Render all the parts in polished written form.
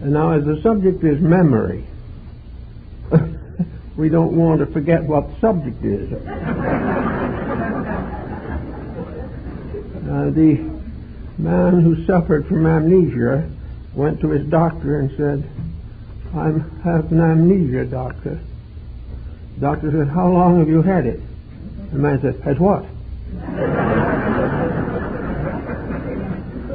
Now, as the subject is memory, we don't want to forget what the subject is. The man who suffered from amnesia went to his doctor and said, "I have an amnesia, doctor." The doctor said, "How long have you had it?" The man said, "Has what?"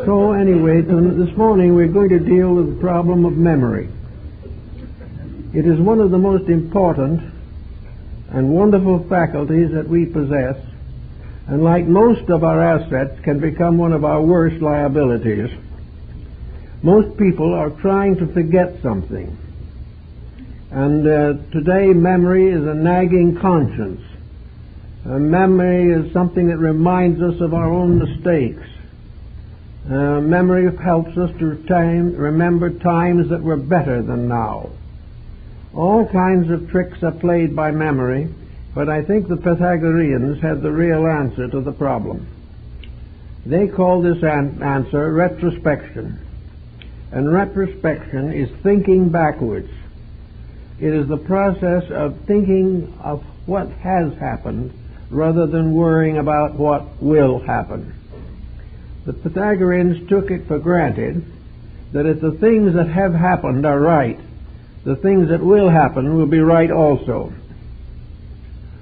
So anyway, this morning we're going to deal with the problem of memory. It is one of the most important and wonderful faculties that we possess, and like most of our assets, can become one of our worst liabilities. Most people are trying to forget something, and today memory is a nagging conscience. Memory is something that reminds us of our own mistakes. Memory helps us to remember times that were better than now. All kinds of tricks are played by memory, but I think the Pythagoreans had the real answer to the problem. They call this answer retrospection. And retrospection is thinking backwards. It is the process of thinking of what has happened rather than worrying about what will happen. The Pythagoreans took it for granted that if the things that have happened are right, the things that will happen will be right also.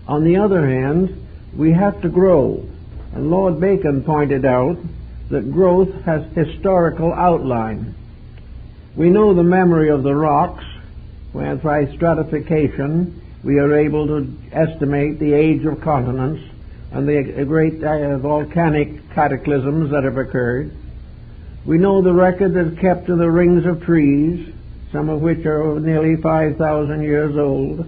On the other hand, we have to grow, and Lord Bacon pointed out that growth has historical outline. We know the memory of the rocks, where by stratification we are able to estimate the age of continents and the great volcanic cataclysms that have occurred. We know the record that is kept of the rings of trees, some of which are nearly 5,000 years old.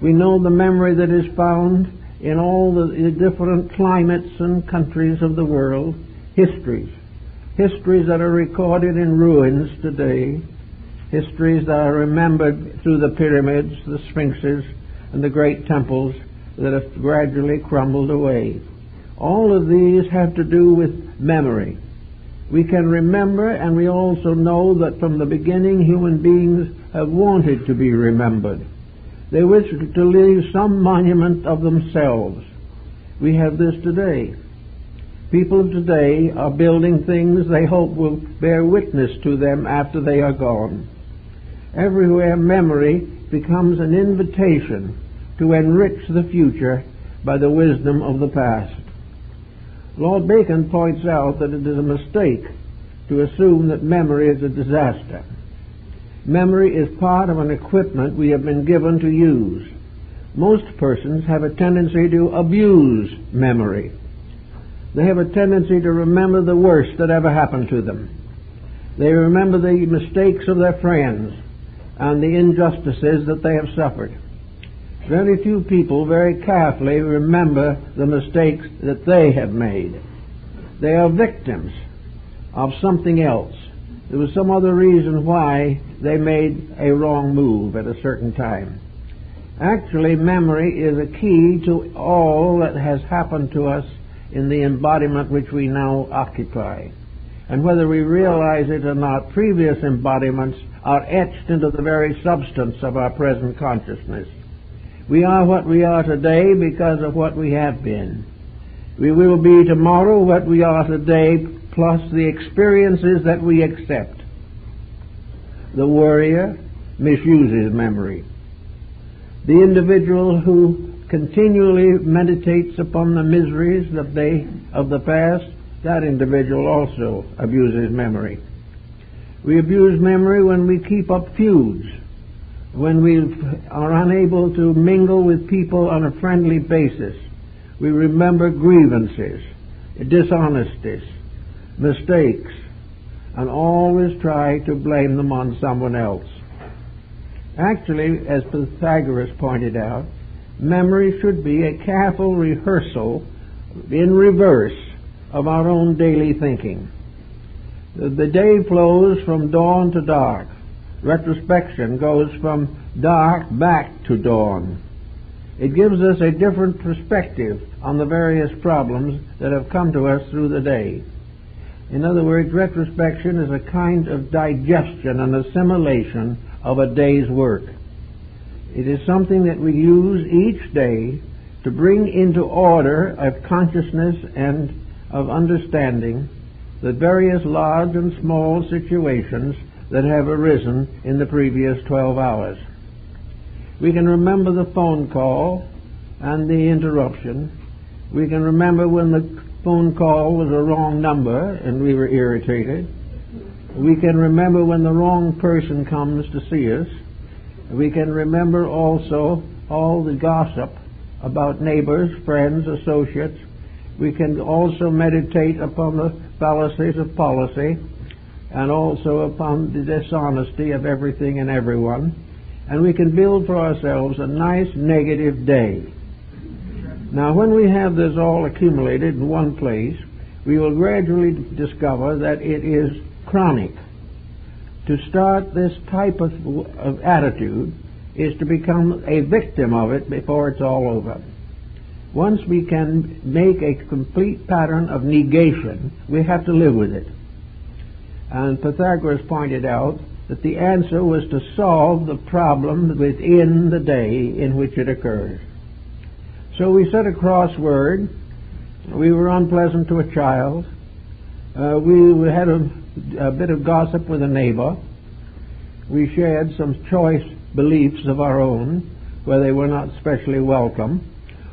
We know the memory that is found in all the different climates and countries of the world, histories that are recorded in ruins today, histories that are remembered through the pyramids, the sphinxes, and the great temples that have gradually crumbled away. All of these have to do with memory. We can remember, and we also know that from the beginning human beings have wanted to be remembered. They wish to leave some monument of themselves. We have this today. People today are building things they hope will bear witness to them after they are gone. Everywhere memory becomes an invitation to enrich the future by the wisdom of the past. Lord Bacon points out that it is a mistake to assume that memory is a disaster. Memory is part of an equipment we have been given to use. Most persons have a tendency to abuse memory. They have a tendency to remember the worst that ever happened to them. They remember the mistakes of their friends and the injustices that they have suffered. Very few people very carefully remember the mistakes that they have made. They are victims of something else. There was some other reason why they made a wrong move at a certain time. Actually, memory is a key to all that has happened to us in the embodiment which we now occupy. And whether we realize it or not, previous embodiments are etched into the very substance of our present consciousness. We are what we are today because of what we have been. We will be tomorrow what we are today, plus the experiences that we accept. The worrier misuses memory. The individual who continually meditates upon the miseries of the past, that individual also abuses memory. We abuse memory when we keep up feuds, when we are unable to mingle with people on a friendly basis. We remember grievances, dishonesties, mistakes, and always try to blame them on someone else. Actually, as Pythagoras pointed out, memory should be a careful rehearsal in reverse of our own daily thinking. The day flows from dawn to dark. Retrospection goes from dark back to dawn. It gives us a different perspective on the various problems that have come to us through the day. In other words, retrospection is a kind of digestion and assimilation of a day's work. It is something that we use each day to bring into order of consciousness and of understanding the various large and small situations that have arisen in the previous 12 hours. We can remember the phone call and the interruption. We can remember when the phone call was a wrong number and we were irritated. We can remember when the wrong person comes to see us. We can remember also all the gossip about neighbors, friends, associates. We can also meditate upon the fallacies of policy and also upon the dishonesty of everything and everyone. And we can build for ourselves a nice negative day. Now, when we have this all accumulated in one place, we will gradually discover that it is chronic. To start this type of attitude is to become a victim of it before it's all over. Once we can make a complete pattern of negation, we have to live with it. And Pythagoras pointed out that the answer was to solve the problem within the day in which it occurs. So we said a crossword. We were unpleasant to a child. We had a bit of gossip with a neighbor. We shared some choice beliefs of our own where they were not specially welcome.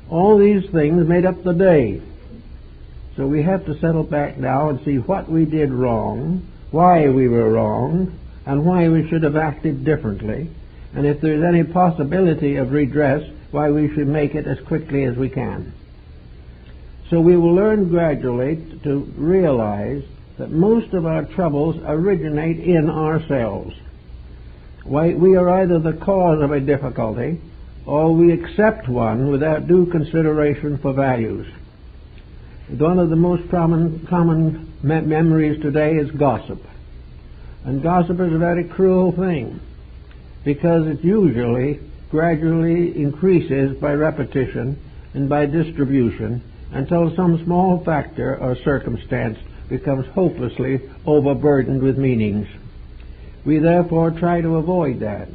All these things made up the day. So we have to settle back now and see what we did wrong, why we were wrong, and why we should have acted differently, and if there's any possibility of redress, why we should make it as quickly as we can. So we will learn gradually to realize that most of our troubles originate in ourselves. We are either the cause of a difficulty or we accept one without due consideration for values. One of the most common memories today is gossip. And gossip is a very cruel thing because it usually gradually increases by repetition and by distribution until some small factor or circumstance becomes hopelessly overburdened with meanings. We therefore try to avoid that.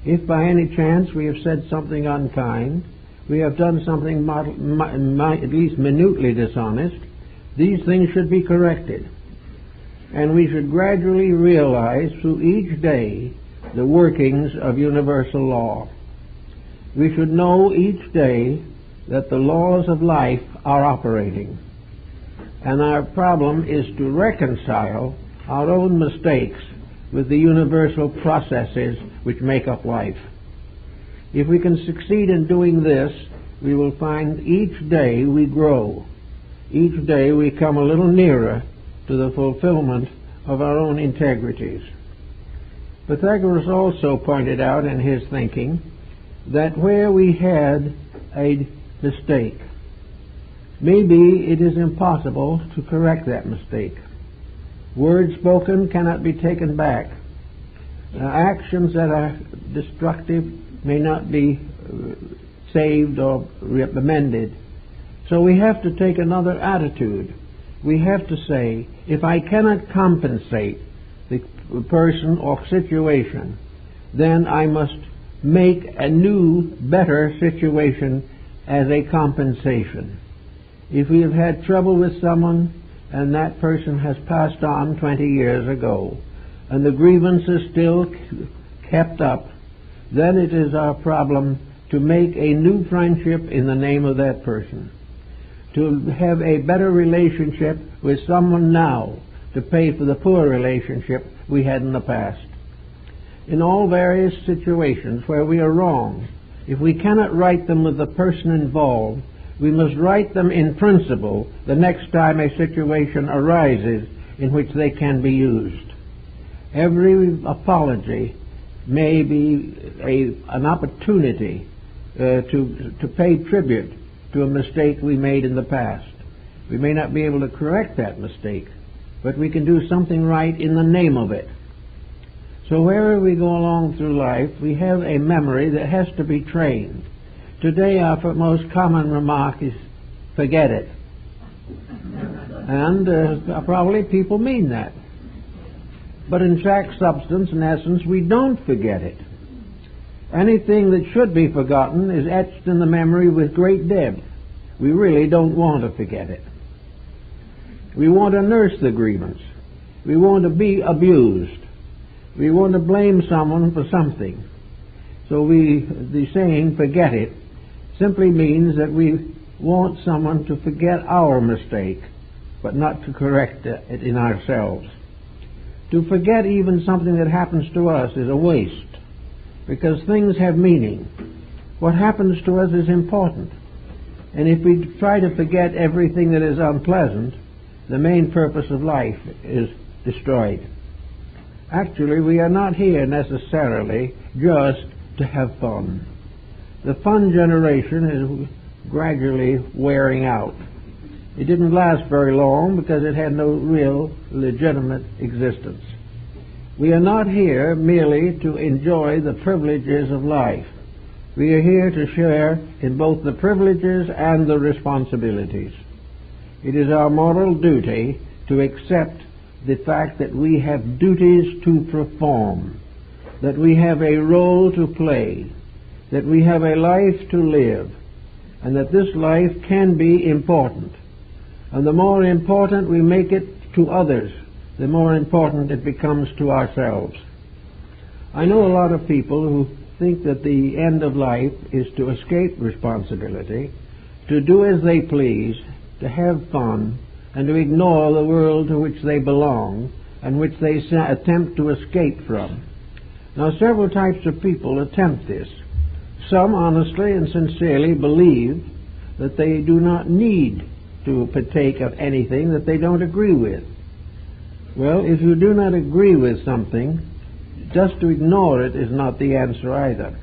If by any chance we have said something unkind, we have done something at least minutely dishonest, these things should be corrected. And we should gradually realize through each day the workings of universal law. We should know each day that the laws of life are operating. And our problem is to reconcile our own mistakes with the universal processes which make up life. If we can succeed in doing this, we will find each day we grow. Each day we come a little nearer to the fulfillment of our own integrities. Pythagoras also pointed out in his thinking that where we had a mistake, maybe it is impossible to correct that mistake. Words spoken cannot be taken back. Actions that are destructive may not be saved or amended. So we have to take another attitude. We have to say, if I cannot compensate the person or situation, then I must make a new, better situation as a compensation. If we have had trouble with someone and that person has passed on 20 years ago and the grievance is still kept up, then it is our problem to make a new friendship in the name of that person, to have a better relationship with someone now to pay for the poor relationship we had in the past. In all various situations where we are wrong, if we cannot right them with the person involved, we must right them in principle the next time a situation arises in which they can be used. Every apology may be an opportunity to pay tribute to a mistake we made in the past. We may not be able to correct that mistake, but we can do something right in the name of it. So wherever we go along through life, we have a memory that has to be trained. Today our most common remark is, forget it. And probably people mean that. But in fact, substance, in essence, we don't forget it. Anything that should be forgotten is etched in the memory with great depth. We really don't want to forget it. We want to nurse the grievance. We want to be abused. We want to blame someone for something. So the saying, forget it, simply means that we want someone to forget our mistake, but not to correct it in ourselves. To forget even something that happens to us is a waste, because things have meaning. What happens to us is important. And if we try to forget everything that is unpleasant, the main purpose of life is destroyed. Actually, we are not here necessarily just to have fun. The fun generation is gradually wearing out. It didn't last very long because it had no real legitimate existence. We are not here merely to enjoy the privileges of life. We are here to share in both the privileges and the responsibilities. It is our moral duty to accept the fact that we have duties to perform, that we have a role to play, that we have a life to live, and that this life can be important. And the more important we make it to others, the more important it becomes to ourselves. I know a lot of people who think that the end of life is to escape responsibility, to do as they please, to have fun, and to ignore the world to which they belong and which they attempt to escape from. Now, several types of people attempt this. Some honestly and sincerely believe that they do not need to partake of anything that they don't agree with. Well, if you do not agree with something, just to ignore it is not the answer either.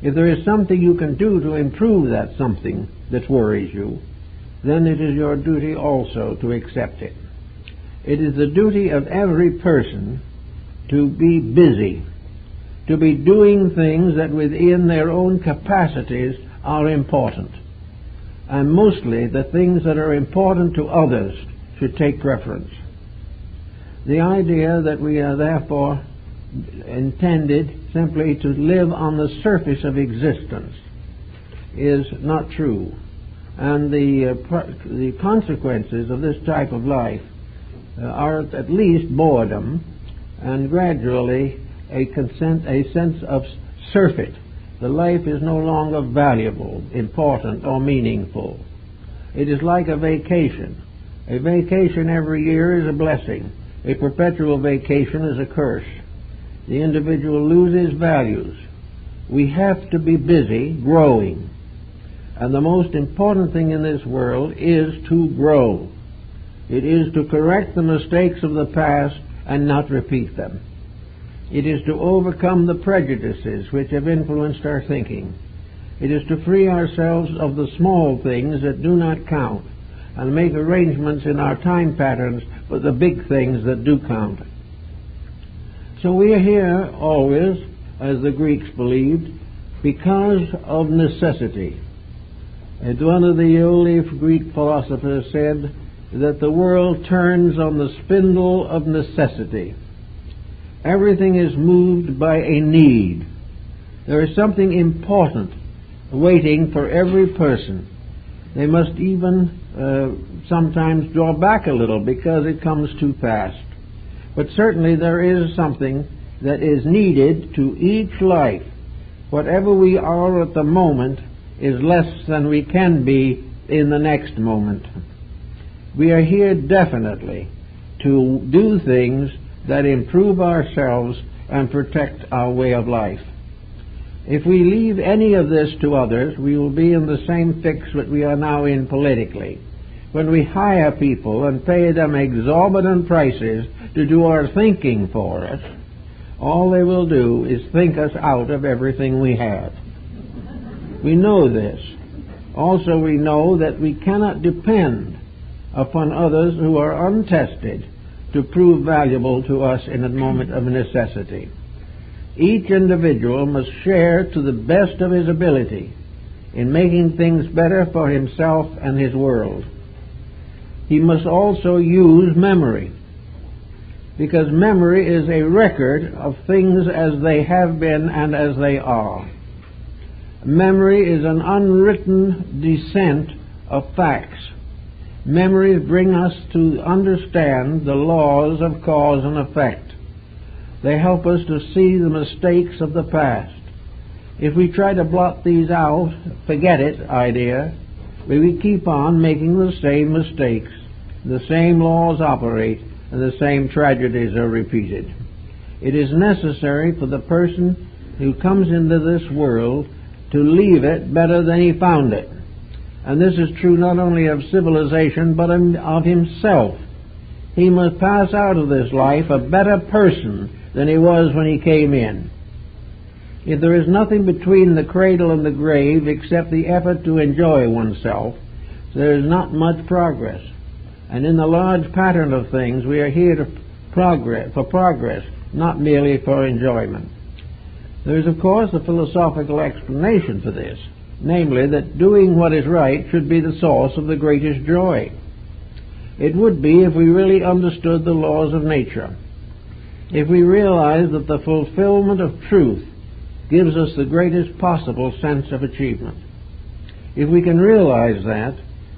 If there is something you can do to improve that something that worries you, then it is your duty also to accept it. It is the duty of every person to be busy, to be doing things that within their own capacities are important. And mostly the things that are important to others should take preference. The idea that we are therefore intended simply to live on the surface of existence is not true. And the consequences of this type of life are at least boredom and gradually a sense of surfeit. The life is no longer valuable, important, or meaningful. It is like a vacation. A vacation every year is a blessing. A perpetual vacation is a curse. The individual loses values. We have to be busy growing. And the most important thing in this world is to grow. It is to correct the mistakes of the past and not repeat them. It is to overcome the prejudices which have influenced our thinking. It is to free ourselves of the small things that do not count and make arrangements in our time patterns for the big things that do count. So we are here always, as the Greeks believed, because of necessity. And one of the early Greek philosophers said that the world turns on the spindle of necessity. Everything is moved by a need. There is something important waiting for every person. They must even sometimes draw back a little because it comes too fast. But certainly there is something that is needed to each life. Whatever we are at the moment is less than we can be in the next moment. We are here definitely to do things that improve ourselves and protect our way of life. If we leave any of this to others, we will be in the same fix that we are now in politically. When we hire people and pay them exorbitant prices to do our thinking for us, all they will do is think us out of everything we have. We know this. Also, we know that we cannot depend upon others who are untested to prove valuable to us in a moment of necessity. Each individual must share to the best of his ability in making things better for himself and his world. he must also use memory, because memory is a record of things as they have been and as they are. Memory is an unwritten descent of facts. Memories bring us to understand the laws of cause and effect. They help us to see the mistakes of the past. If we try to blot these out, forget it idea, we keep on making the same mistakes. The same laws operate, and the same tragedies are repeated. It is necessary for the person who comes into this world to leave it better than he found it. And this is true not only of civilization, but of himself. He must pass out of this life a better person than he was when he came in. If there is nothing between the cradle and the grave except the effort to enjoy oneself, there is not much progress. And in the large pattern of things, we are here for progress, not merely for enjoyment. There is, of course, a philosophical explanation for this, namely that doing what is right should be the source of the greatest joy. It would be if we really understood the laws of nature, if we realized that the fulfillment of truth gives us the greatest possible sense of achievement. If we can realize that,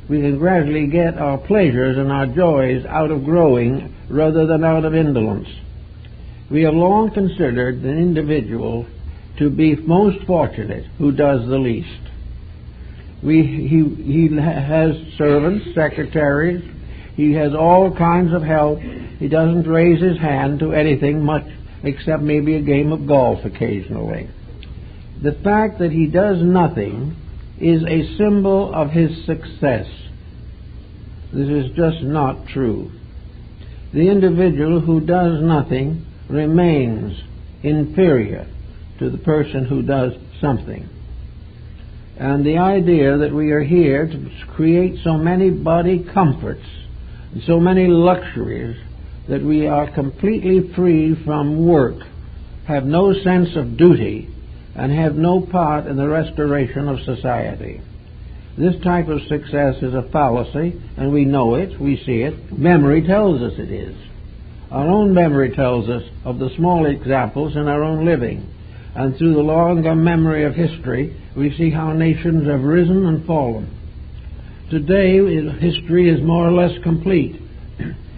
we can gradually get our pleasures and our joys out of growing rather than out of indolence. We have long considered the individual to be most fortunate who does the least. He has servants, secretaries, he has all kinds of help. He doesn't raise his hand to anything much except maybe a game of golf occasionally. The fact that he does nothing is a symbol of his success. This is just not true. The individual who does nothing remains inferior to the person who does something. And the idea that we are here to create so many body comforts, and so many luxuries, that we are completely free from work, have no sense of duty, and have no part in the restoration of society. This type of success is a fallacy, and we know it, we see it. Memory tells us it is. Our own memory tells us of the small examples in our own living, and through the longer memory of history, we see how nations have risen and fallen. Today, history is more or less complete.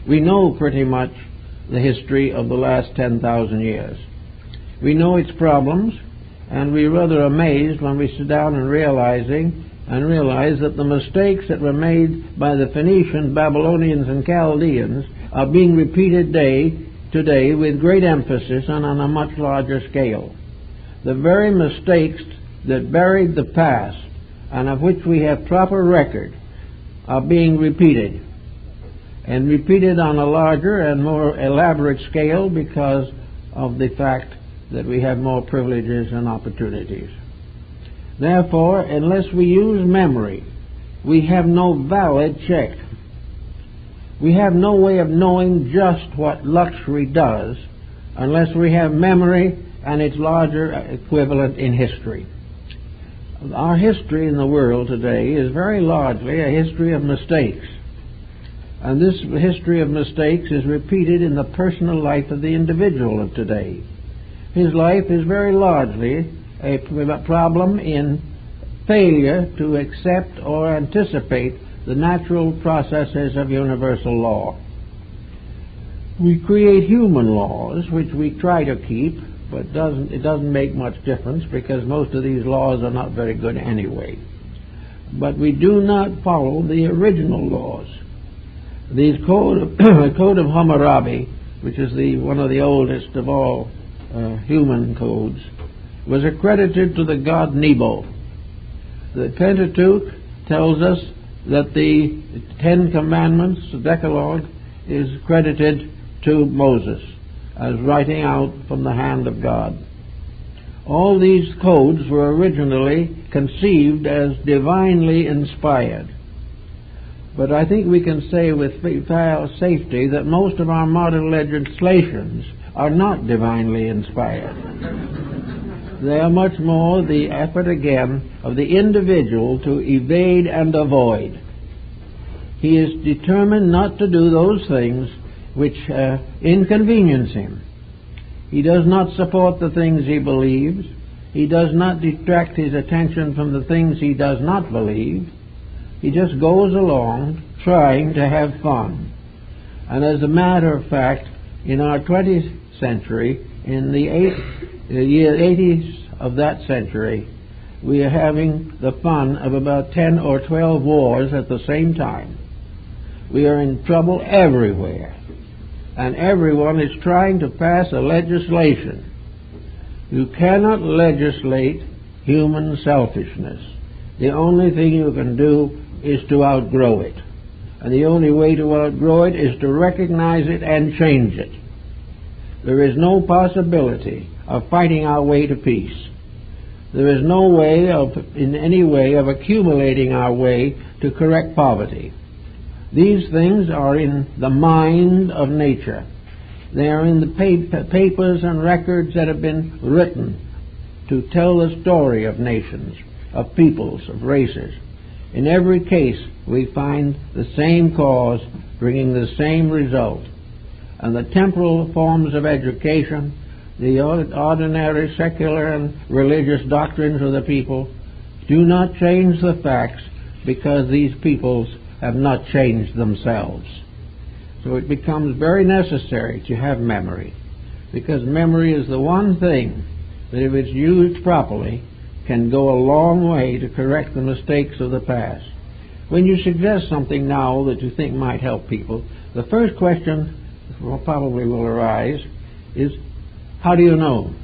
We know pretty much the history of the last 10,000 years. We know its problems, and we're rather amazed when we sit down and realize that the mistakes that were made by the Phoenicians, Babylonians, and Chaldeans are being repeated today with great emphasis and on a much larger scale. The very mistakes that buried the past and of which we have proper record are being repeated, and repeated on a larger and more elaborate scale because of the fact that we have more privileges and opportunities. Therefore, unless we use memory, we have no valid check. We have no way of knowing just what luxury does unless we have memory and its larger equivalent in history. Our history in the world today is very largely a history of mistakes. And this history of mistakes is repeated in the personal life of the individual of today. His life is very largely a problem in failure to accept or anticipate the natural processes of universal law. We create human laws, which we try to keep, but it doesn't make much difference because most of these laws are not very good anyway. But we do not follow the original laws. The Code of Hammurabi, which is one of the oldest of all human codes, was accredited to the god Nebo. The Pentateuch tells us that the Ten Commandments, the Decalogue, is credited to Moses as writing out from the hand of God. All these codes were originally conceived as divinely inspired. But I think we can say with safety that most of our modern legislations are not divinely inspired. They are much more the effort, again, of the individual to evade and avoid. He is determined not to do those things which inconvenience him. He does not support the things he believes. He does not detract his attention from the things he does not believe. He just goes along trying to have fun. And as a matter of fact, in our 20th century, in the year 80s of that century, we are having the fun of about 10 or 12 wars at the same time. We are in trouble everywhere, and everyone is trying to pass a legislation. You cannot legislate human selfishness. The only thing you can do is to outgrow it. And the only way to outgrow it is to recognize it and change it. There is no possibility of fighting our way to peace. There is no way in any way of accumulating our way to correct poverty. These things are in the mind of nature. They are in the papers and records that have been written to tell the story of nations, of peoples, of races. In every case, we find the same cause bringing the same result. And the temporal forms of education, the ordinary secular and religious doctrines of the people, do not change the facts because these peoples have not changed themselves. So it becomes very necessary to have memory, because memory is the one thing that, if it's used properly, can go a long way to correct the mistakes of the past. When you suggest something now that you think might help people, the first question probably will arise is, how do you know?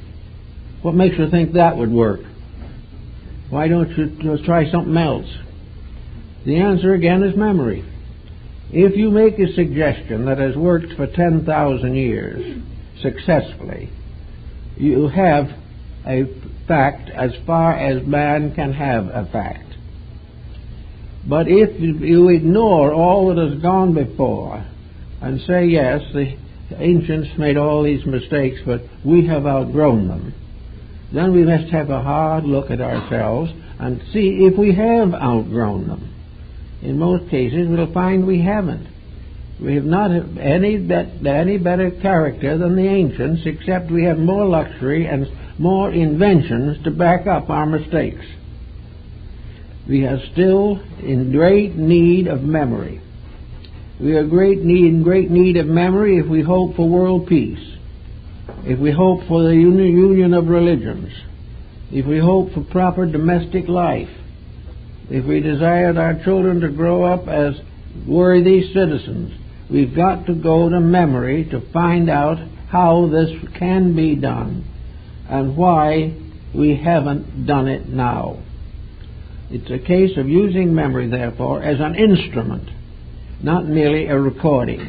What makes you think that would work? Why don't you try something else? The answer again is memory. If you make a suggestion that has worked for 10,000 years successfully, you have a fact as far as man can have a fact. But if you ignore all that has gone before and say, yes, the ancients made all these mistakes, but we have outgrown them, then we must have a hard look at ourselves and see if we have outgrown them. In most cases, we'll find we haven't. We have not any better character than the ancients, except we have more luxury and more inventions to back up our mistakes. We are still in great need of memory. We are in great need of memory if we hope for world peace, if we hope for the union of religions, if we hope for proper domestic life, if we desired our children to grow up as worthy citizens. We've got to go to memory to find out how this can be done and why we haven't done it now. It's a case of using memory, therefore, as an instrument, not merely a recording.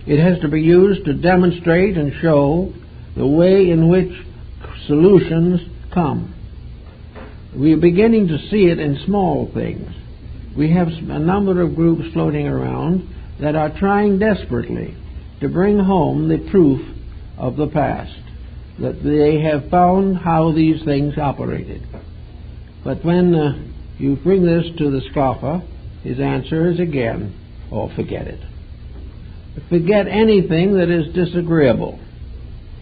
It has to be used to demonstrate and show the way in which solutions come. We are beginning to see it in small things. We have a number of groups floating around that are trying desperately to bring home the proof of the past, that they have found how these things operated. But when you bring this to the scoffer, his answer is again, oh, forget it. Forget anything that is disagreeable,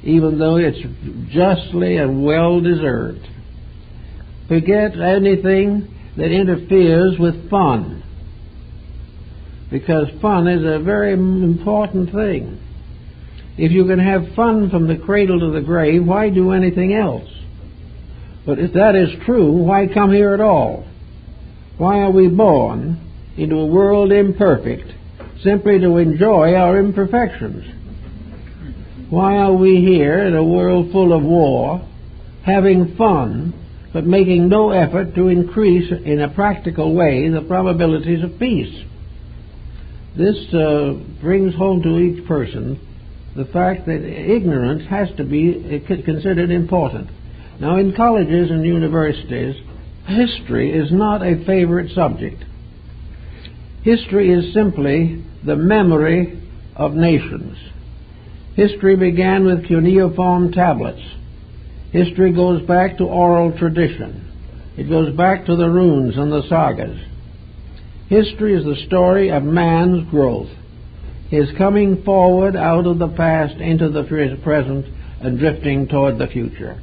even though it's justly and well deserved. Forget anything that interferes with fun, because fun is a very important thing. If you can have fun from the cradle to the grave, why do anything else? But if that is true, why come here at all? Why are we born into a world imperfect simply to enjoy our imperfections? Why are we here in a world full of war, having fun, but making no effort to increase in a practical way the probabilities of peace? This brings home to each person the fact that ignorance has to be considered important. Now, in colleges and universities, history is not a favorite subject. History is simply the memory of nations. History began with cuneiform tablets. History goes back to oral tradition. It goes back to the runes and the sagas. History is the story of man's growth, his coming forward out of the past into the present and drifting toward the future.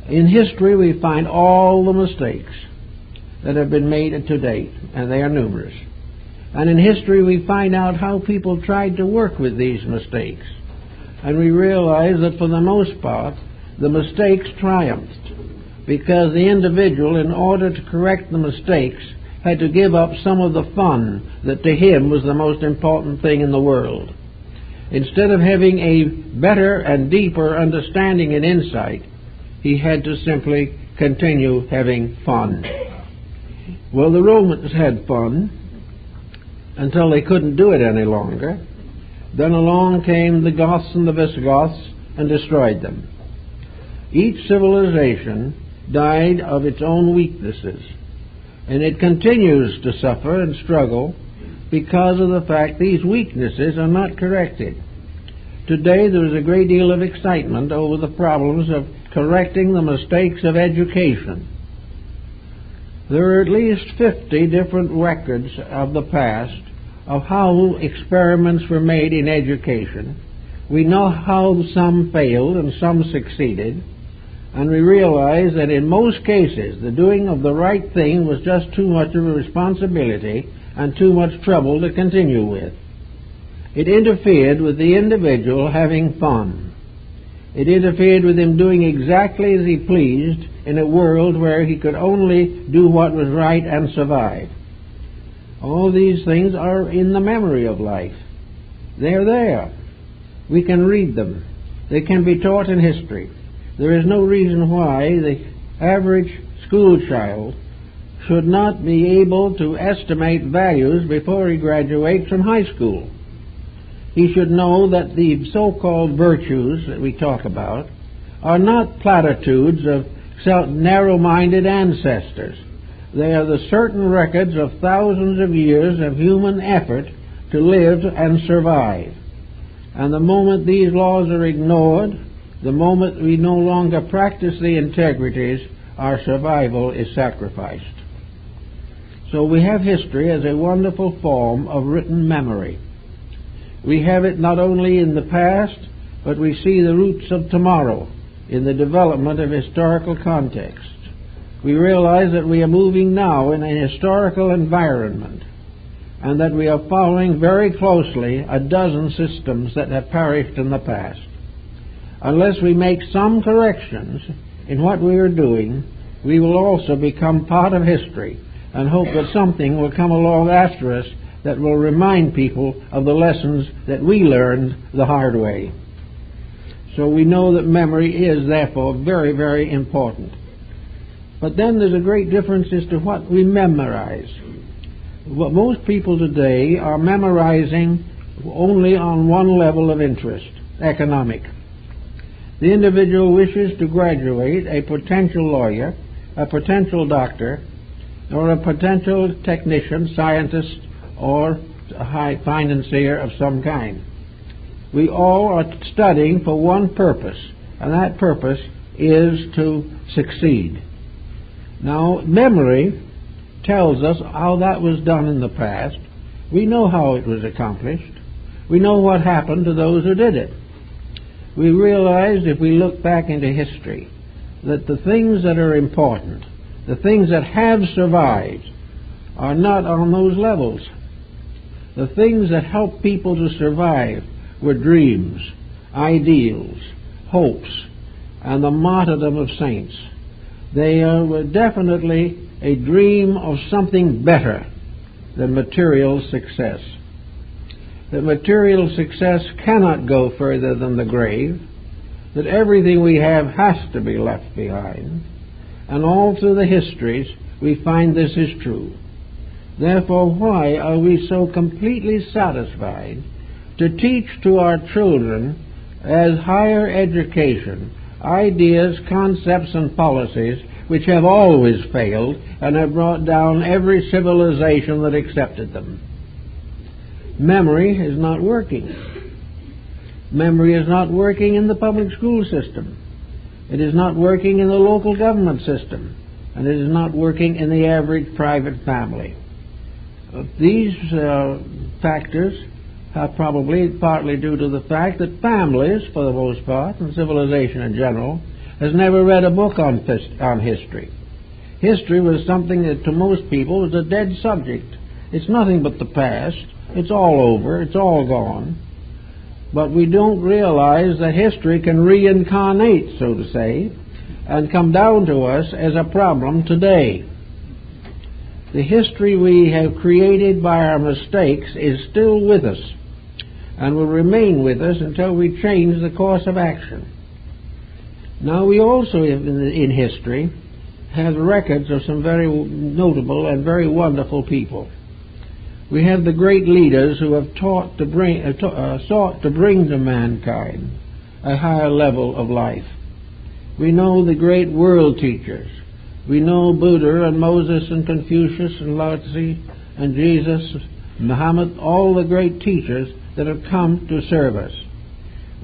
In history we find all the mistakes that have been made to date, and they are numerous. And in history we find out how people tried to work with these mistakes. And we realize that for the most part, the mistakes triumphed, because the individual, in order to correct the mistakes, had to give up some of the fun that to him was the most important thing in the world. Instead of having a better and deeper understanding and insight, he had to simply continue having fun. Well, the Romans had fun until they couldn't do it any longer. Then along came the Goths and the Visigoths and destroyed them. Each civilization died of its own weaknesses, and it continues to suffer and struggle because of the fact these weaknesses are not corrected. Today there is a great deal of excitement over the problems of correcting the mistakes of education. There are at least 50 different records of the past of how experiments were made in education. We know how some failed and some succeeded, and we realize that in most cases the doing of the right thing was just too much of a responsibility and too much trouble to continue with. It interfered with the individual having fun. It interfered with him doing exactly as he pleased in a world where he could only do what was right and survive. All these things are in the memory of life. They're there. We can read them. They can be taught in history. There is no reason why the average school child should not be able to estimate values before he graduates from high school. He should know that the so-called virtues that we talk about are not platitudes of narrow-minded ancestors. They are the certain records of thousands of years of human effort to live and survive. And the moment these laws are ignored, the moment we no longer practice the integrities, our survival is sacrificed. So we have history as a wonderful form of written memory. We have it not only in the past, but we see the roots of tomorrow in the development of historical context. We realize that we are moving now in a historical environment, and that we are following very closely a dozen systems that have perished in the past. Unless we make some corrections in what we are doing, we will also become part of history and hope that something will come along after us that will remind people of the lessons that we learned the hard way. So we know that memory is therefore very, very important. But then there's a great difference as to what we memorize. Well, most people today are memorizing only on one level of interest, economic. The individual wishes to graduate a potential lawyer, a potential doctor, or a potential technician, scientist, or a high financier of some kind. We all are studying for one purpose, and that purpose is to succeed. Now, memory tells us how that was done in the past. We know how it was accomplished. We know what happened to those who did it. We realize, if we look back into history, that the things that are important, the things that have survived, are not on those levels. The things that help people to survive were dreams, ideals, hopes, and the martyrdom of saints. They were definitely a dream of something better than material success. That material success cannot go further than the grave, that everything we have has to be left behind, and all through the histories we find this is true. Therefore, why are we so completely satisfied to teach to our children as higher education ideas, concepts, and policies which have always failed and have brought down every civilization that accepted them? Memory is not working. Memory is not working in the public school system. It is not working in the local government system. And it is not working in the average private family. These factors are probably partly due to the fact that families, for the most part, and civilization in general, has never read a book on history. History was something that to most people was a dead subject. It's nothing but the past. It's all over. It's all gone. But we don't realize that history can reincarnate, so to say, and come down to us as a problem today. The history we have created by our mistakes is still with us and will remain with us until we change the course of action. Now, we also in history have records of some very notable and very wonderful people. We have the great leaders who have sought to bring to mankind a higher level of life. We know the great world teachers. We know Buddha and Moses and Confucius and Lao Tzu and Jesus, Muhammad, all the great teachers that have come to serve us.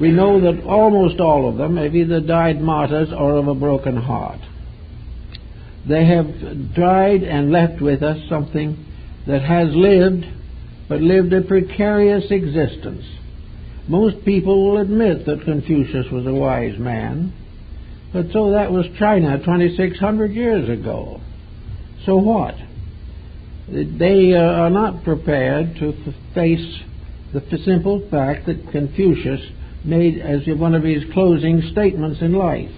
We know that almost all of them have either died martyrs or of a broken heart. They have died and left with us something that has lived, but lived a precarious existence. Most people will admit that Confucius was a wise man, but so that was China 2,600 years ago. So what? They are not prepared to face the simple fact that Confucius made as one of his closing statements in life.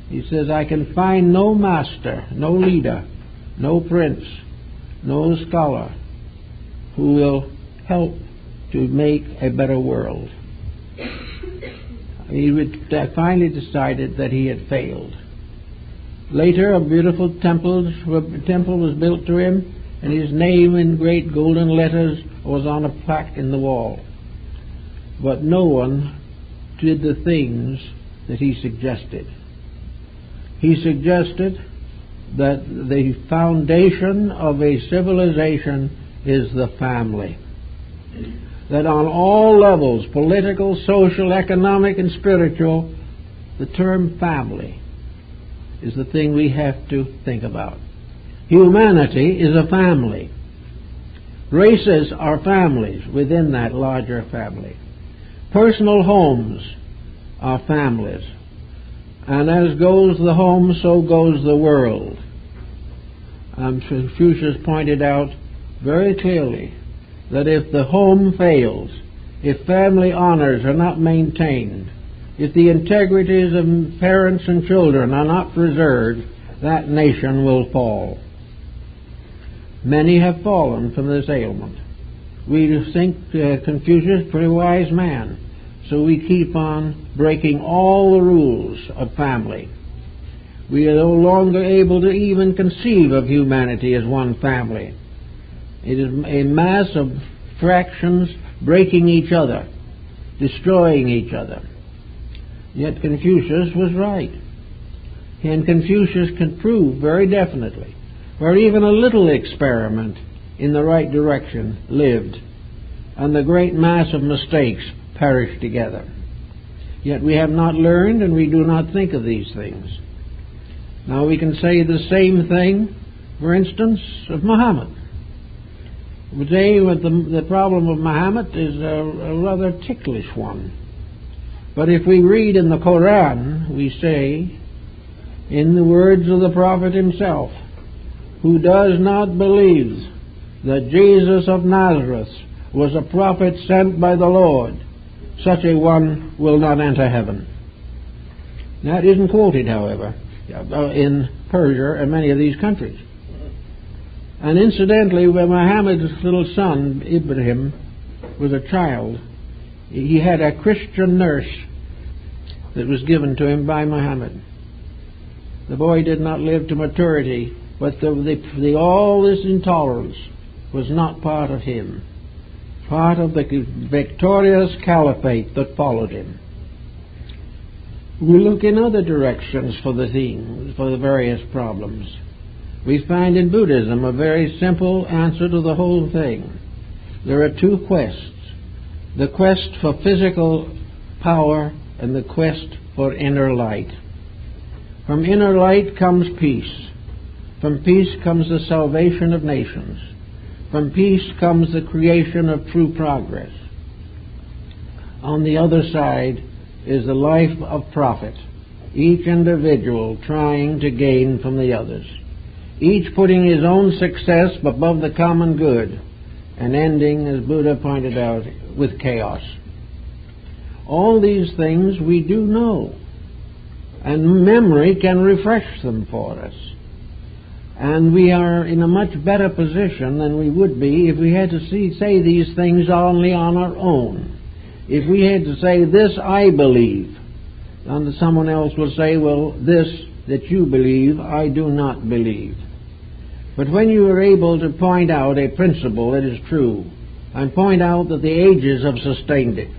He says, "I can find no master, no leader, no prince, no scholar who will help to make a better world." He finally decided that he had failed. Later, a beautiful temple was built to him, and his name in great golden letters was on a plaque in the wall. But no one did the things that he suggested. He suggested that the foundation of a civilization is the family. That on all levels, political, social, economic, and spiritual, the term family is the thing we have to think about. Humanity is a family. Races are families within that larger family. Personal homes are families. And as goes the home, so goes the world. Confucius pointed out very clearly that if the home fails, if family honors are not maintained, if the integrities of parents and children are not preserved, that nation will fall. Many have fallen from this ailment. We think Confucius is a pretty wise man, so we keep on breaking all the rules of family. We are no longer able to even conceive of humanity as one family. It is a mass of fractions breaking each other, destroying each other. Yet Confucius was right. And Confucius can prove very definitely where even a little experiment in the right direction lived, and the great mass of mistakes perished together. Yet we have not learned, and we do not think of these things. Now we can say the same thing, for instance, of Muhammad. Today, the problem of Muhammad is a rather ticklish one. But if we read in the Quran, we say, in the words of the Prophet himself, "Who does not believe that Jesus of Nazareth was a prophet sent by the Lord, such a one will not enter heaven." That isn't quoted, however, in Persia and many of these countries. And incidentally, when Muhammad's little son, Ibrahim, was a child, he had a Christian nurse that was given to him by Muhammad. The boy did not live to maturity, but all this intolerance was not part of him, part of the victorious caliphate that followed him. We look in other directions for the themes, for the various problems. We find in Buddhism a very simple answer to the whole thing. There are two quests: the quest for physical power and the quest for inner light. From inner light comes peace. From peace comes the salvation of nations. From peace comes the creation of true progress. On the other side is the life of profit, each individual trying to gain from the others, each putting his own success above the common good, and ending, as Buddha pointed out, with chaos. All these things we do know, and memory can refresh them for us. And we are in a much better position than we would be if we had to say these things only on our own. If we had to say, this I believe, and someone else will say, well, this that you believe, I do not believe. But when you are able to point out a principle that is true, and point out that the ages have sustained it,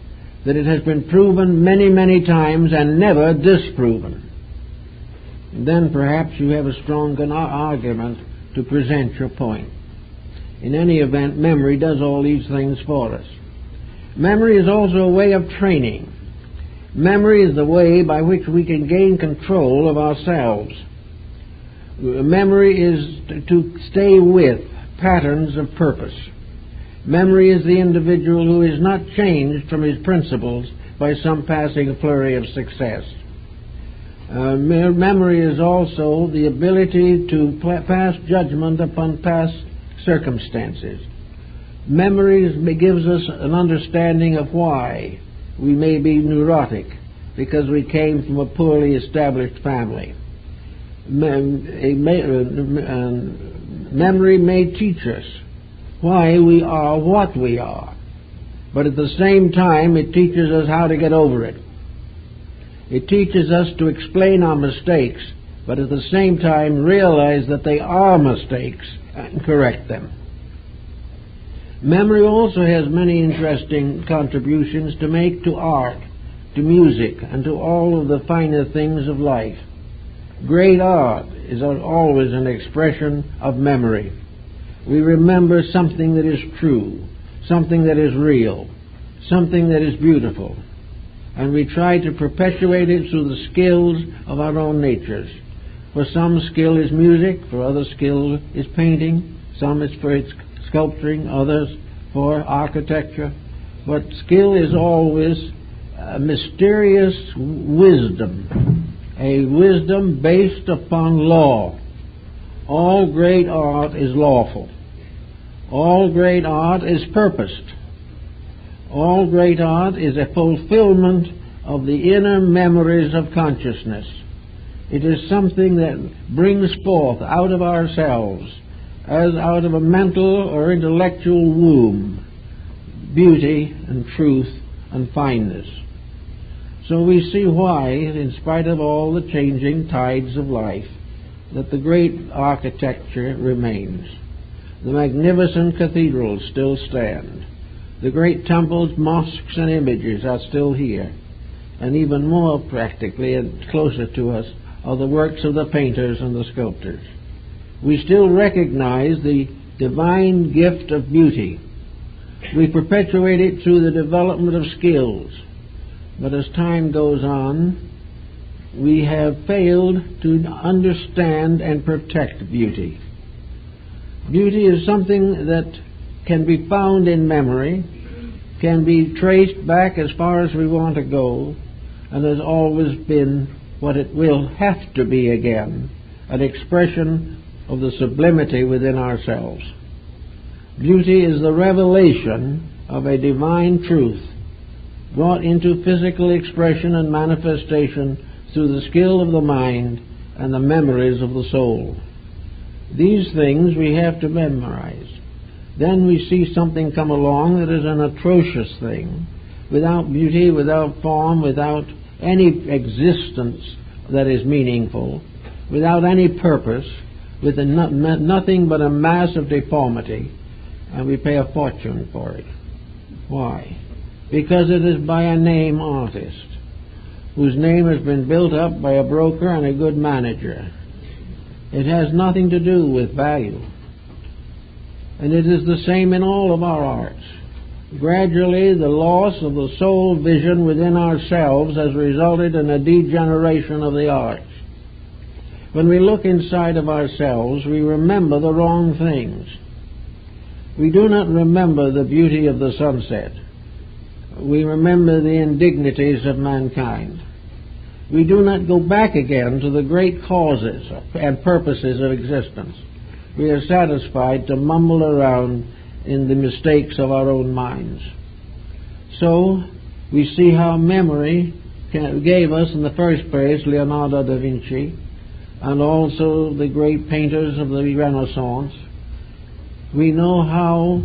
that it has been proven many, many times and never disproven, then perhaps you have a strong argument to present your point. In any event, memory does all these things for us. Memory is also a way of training. Memory is the way by which we can gain control of ourselves. Memory is to stay with patterns of purpose. Memory is the individual who is not changed from his principles by some passing flurry of success. Memory is also the ability to pass judgment upon past circumstances. Memory gives us an understanding of why we may be neurotic, because we came from a poorly established family. Memory may teach us why we are what we are, but at the same time it teaches us how to get over it. It teaches us to explain our mistakes, but at the same time realize that they are mistakes and correct them. Memory also has many interesting contributions to make to art, to music, and to all of the finer things of life. Great art is always an expression of memory. We remember something that is true, something that is real, something that is beautiful, and we try to perpetuate it through the skills of our own natures. For some, skill is music, for others, skill is painting, some is for its sculpturing, others for architecture. But skill is always a mysterious wisdom, a wisdom based upon law. All great art is lawful. All great art is purposed. All great art is a fulfillment of the inner memories of consciousness. It is something that brings forth out of ourselves, as out of a mental or intellectual womb, beauty and truth and fineness. So we see why, in spite of all the changing tides of life, that the great architecture remains. The magnificent cathedrals still stand. The great temples, mosques, and images are still here. And even more practically and closer to us are the works of the painters and the sculptors. We still recognize the divine gift of beauty. We perpetuate it through the development of skills. But as time goes on, we have failed to understand and protect beauty. Beauty is something that can be found in memory, can be traced back as far as we want to go, and has always been what it will have to be again, an expression of the sublimity within ourselves. Beauty is the revelation of a divine truth brought into physical expression and manifestation through the skill of the mind and the memories of the soul. These things we have to memorize. Then we see something come along that is an atrocious thing, without beauty, without form, without any existence that is meaningful, without any purpose, with nothing but a mass of deformity, and we pay a fortune for it. Why? Because it is by a name artist, whose name has been built up by a broker and a good manager. It has nothing to do with value. And it is the same in all of our arts. Gradually, the loss of the soul vision within ourselves has resulted in a degeneration of the arts. When we look inside of ourselves, we remember the wrong things. We do not remember the beauty of the sunset. We remember the indignities of mankind. We do not go back again to the great causes and purposes of existence. We are satisfied to mumble around in the mistakes of our own minds. So, we see how memory gave us, in the first place, Leonardo da Vinci, and also the great painters of the Renaissance. We know how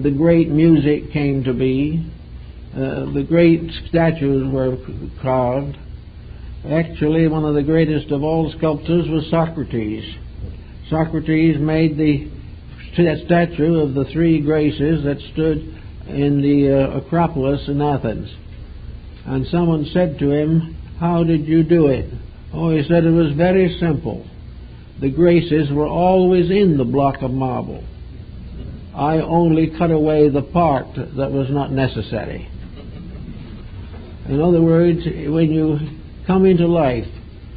the great music came to be. The great statues were carved. Actually, one of the greatest of all sculptors was Socrates. Socrates made the statue of the three Graces that stood in the Acropolis in Athens. And someone said to him, "How did you do it?" Oh, he said, "It was very simple. The Graces were always in the block of marble. I only cut away the part that was not necessary." In other words, when you come into life,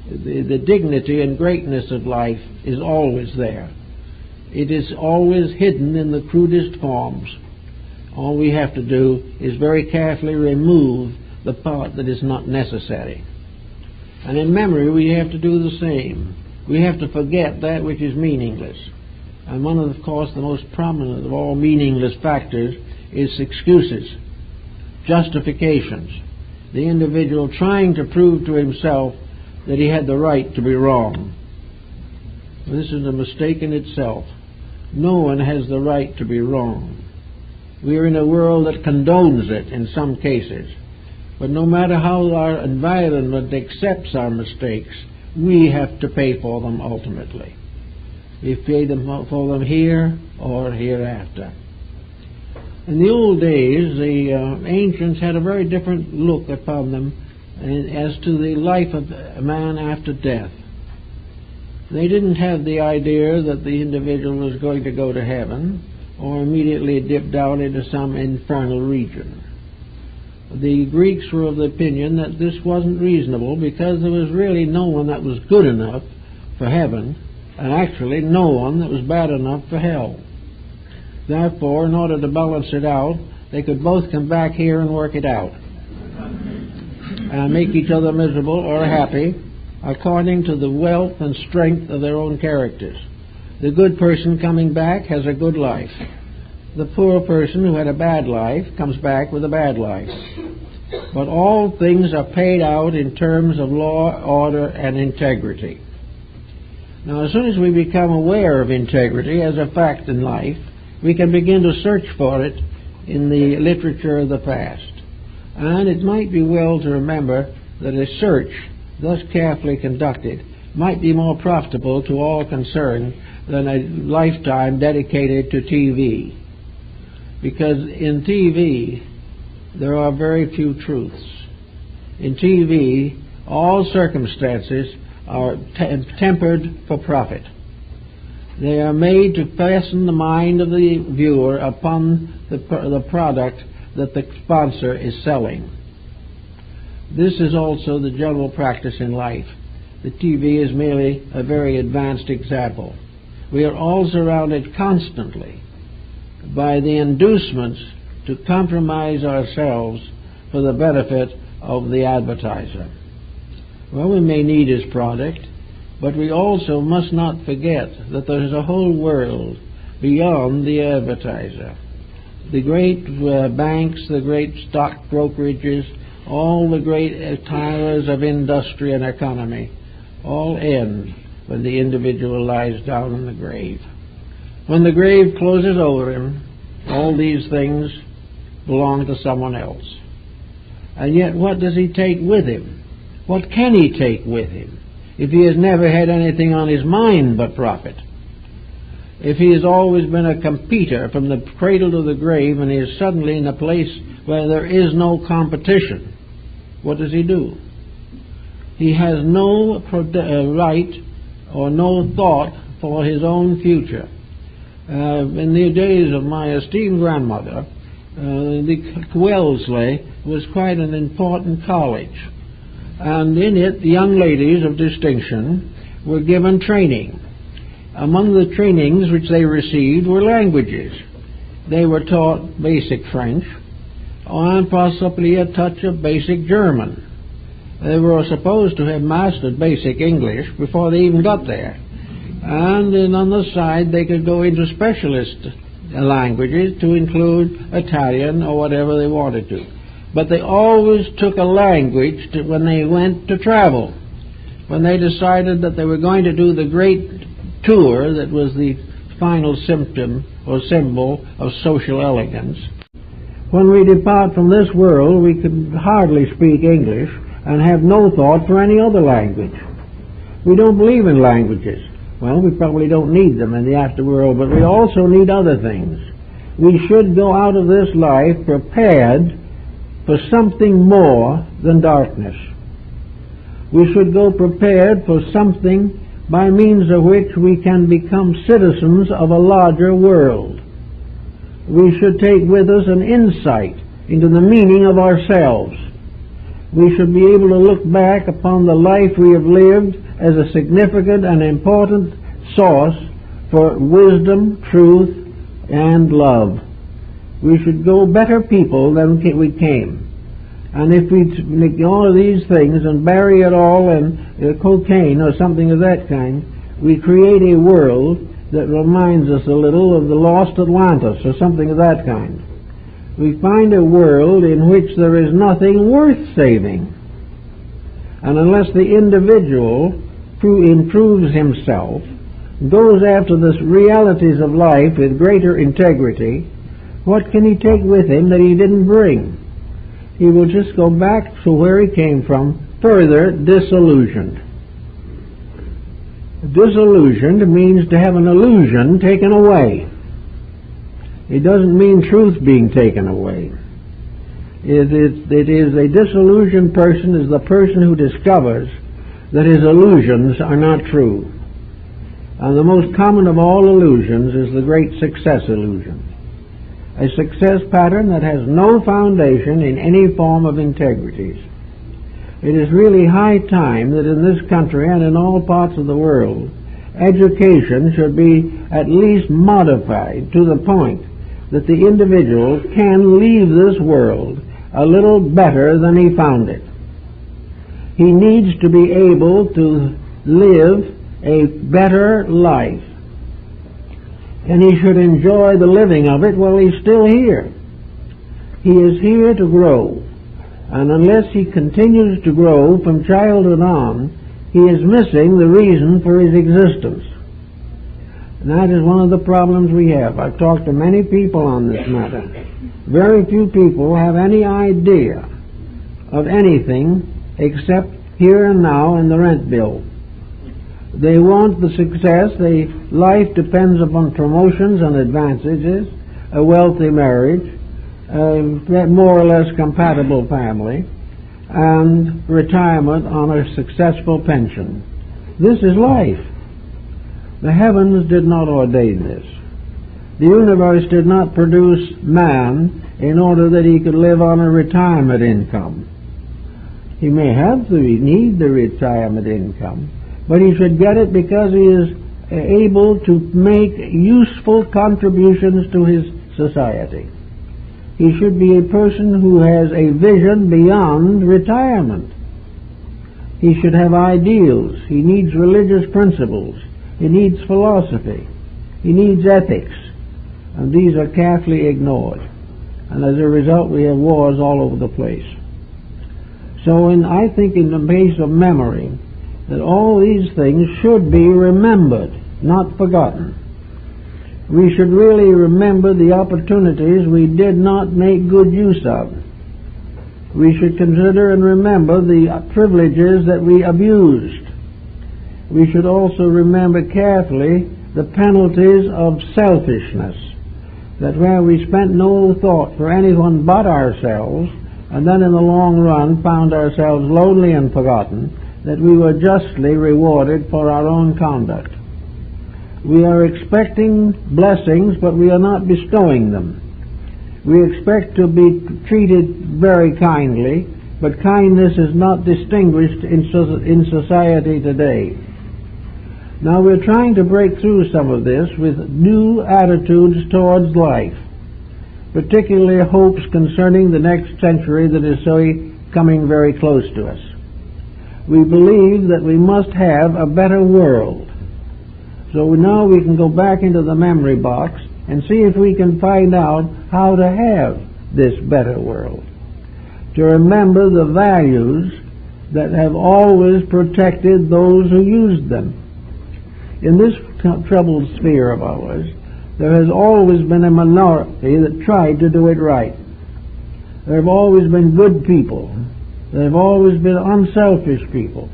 the dignity and greatness of life is always there. It is always hidden in the crudest forms. All we have to do is very carefully remove the part that is not necessary. And in memory we have to do the same. We have to forget that which is meaningless. And one of course, the most prominent of all meaningless factors is excuses, justifications. The individual trying to prove to himself that he had the right to be wrong. This is a mistake in itself. No one has the right to be wrong. We are in a world that condones it in some cases. But no matter how our environment accepts our mistakes, we have to pay for them ultimately. We pay for them here or hereafter. In the old days, the ancients had a very different look upon them as to the life of a man after death. They didn't have the idea that the individual was going to go to heaven or immediately dip down into some infernal region. The Greeks were of the opinion that this wasn't reasonable because there was really no one that was good enough for heaven, and actually no one that was bad enough for hell. Therefore, in order to balance it out, they could both come back here and work it out and make each other miserable or happy according to the wealth and strength of their own characters. The good person coming back has a good life. The poor person who had a bad life comes back with a bad life. But all things are paid out in terms of law, order, and integrity. Now, as soon as we become aware of integrity as a fact in life, we can begin to search for it in the literature of the past. And it might be well to remember that a search thus carefully conducted might be more profitable to all concerned than a lifetime dedicated to TV. Because in TV, there are very few truths. In TV, all circumstances are tempered for profit. They are made to fasten the mind of the viewer upon the product that the sponsor is selling. This is also the general practice in life. The TV is merely a very advanced example. We are all surrounded constantly by the inducements to compromise ourselves for the benefit of the advertiser. Well, we may need his product, but we also must not forget that there is a whole world beyond the advertiser. The great banks, the great stock brokerages, all the great tyrants of industry and economy, all end when the individual lies down in the grave. When the grave closes over him, all these things belong to someone else. And yet, what does he take with him? What can he take with him if he has never had anything on his mind but profit? If he has always been a competitor from the cradle to the grave and he is suddenly in a place where there is no competition, what does he do? He has no right or no thought for his own future. In the days of my esteemed grandmother, the Wellesley was quite an important college, and in it the young ladies of distinction were given training. Among the trainings which they received were languages, they were taught basic French and possibly a touch of basic German. They were supposed to have mastered basic English before they even got there. And then on the side they could go into specialist languages to include Italian or whatever they wanted to. But they always took a language when they went to travel. When they decided that they were going to do the great tour that was the final symptom or symbol of social elegance. When we depart from this world, we can hardly speak English and have no thought for any other language. We don't believe in languages. Well, we probably don't need them in the afterworld, but we also need other things. We should go out of this life prepared for something more than darkness. We should go prepared for something by means of which we can become citizens of a larger world. We should take with us an insight into the meaning of ourselves. We should be able to look back upon the life we have lived as a significant and important source for wisdom, truth, and love. We should go better people than we came. And if we make all of these things and bury it all in cocaine or something of that kind, we create a world that reminds us a little of the lost Atlantis or something of that kind. We find a world in which there is nothing worth saving. And unless the individual who improves himself, goes after the realities of life with greater integrity, what can he take with him that he didn't bring? He will just go back to where he came from, further disillusioned. Disillusioned means to have an illusion taken away. It doesn't mean truth being taken away. It is a disillusioned person is the person who discovers that his illusions are not true. And the most common of all illusions is the great success illusion. A success pattern that has no foundation in any form of integrities. It is really high time that in this country and in all parts of the world, education should be at least modified to the point that the individual can leave this world a little better than he found it. He needs to be able to live a better life. And he should enjoy the living of it while he's still here. He is here to grow. And unless he continues to grow from childhood on, he is missing the reason for his existence. And that is one of the problems we have. I've talked to many people on this matter. Very few people have any idea of anything except here and now and the rent bill. They want the success. Life depends upon promotions and advantages, a wealthy marriage, a more or less compatible family, and retirement on a successful pension. This is life. The heavens did not ordain this. The universe did not produce man in order that he could live on a retirement income. He may need the retirement income, but he should get it because he is able to make useful contributions to his society. He should be a person who has a vision beyond retirement. He should have ideals. He needs religious principles. He needs philosophy. He needs ethics. And these are carefully ignored. And as a result, we have wars all over the place. So I think in the case of memory, that all these things should be remembered, not forgotten. We should really remember the opportunities we did not make good use of. We should consider and remember the privileges that we abused. We should also remember carefully the penalties of selfishness, that where we spent no thought for anyone but ourselves, and then in the long run found ourselves lonely and forgotten, that we were justly rewarded for our own conduct. We are expecting blessings, but we are not bestowing them. We expect to be treated very kindly, but kindness is not distinguished in society today. Now we're trying to break through some of this with new attitudes towards life. particularly hopes concerning the next century that is coming very close to us. We believe that we must have a better world. So now we can go back into the memory box and see if we can find out how to have this better world. To remember the values that have always protected those who used them. In this troubled sphere of ours, there has always been a minority that tried to do it right. There have always been good people. There have always been unselfish people.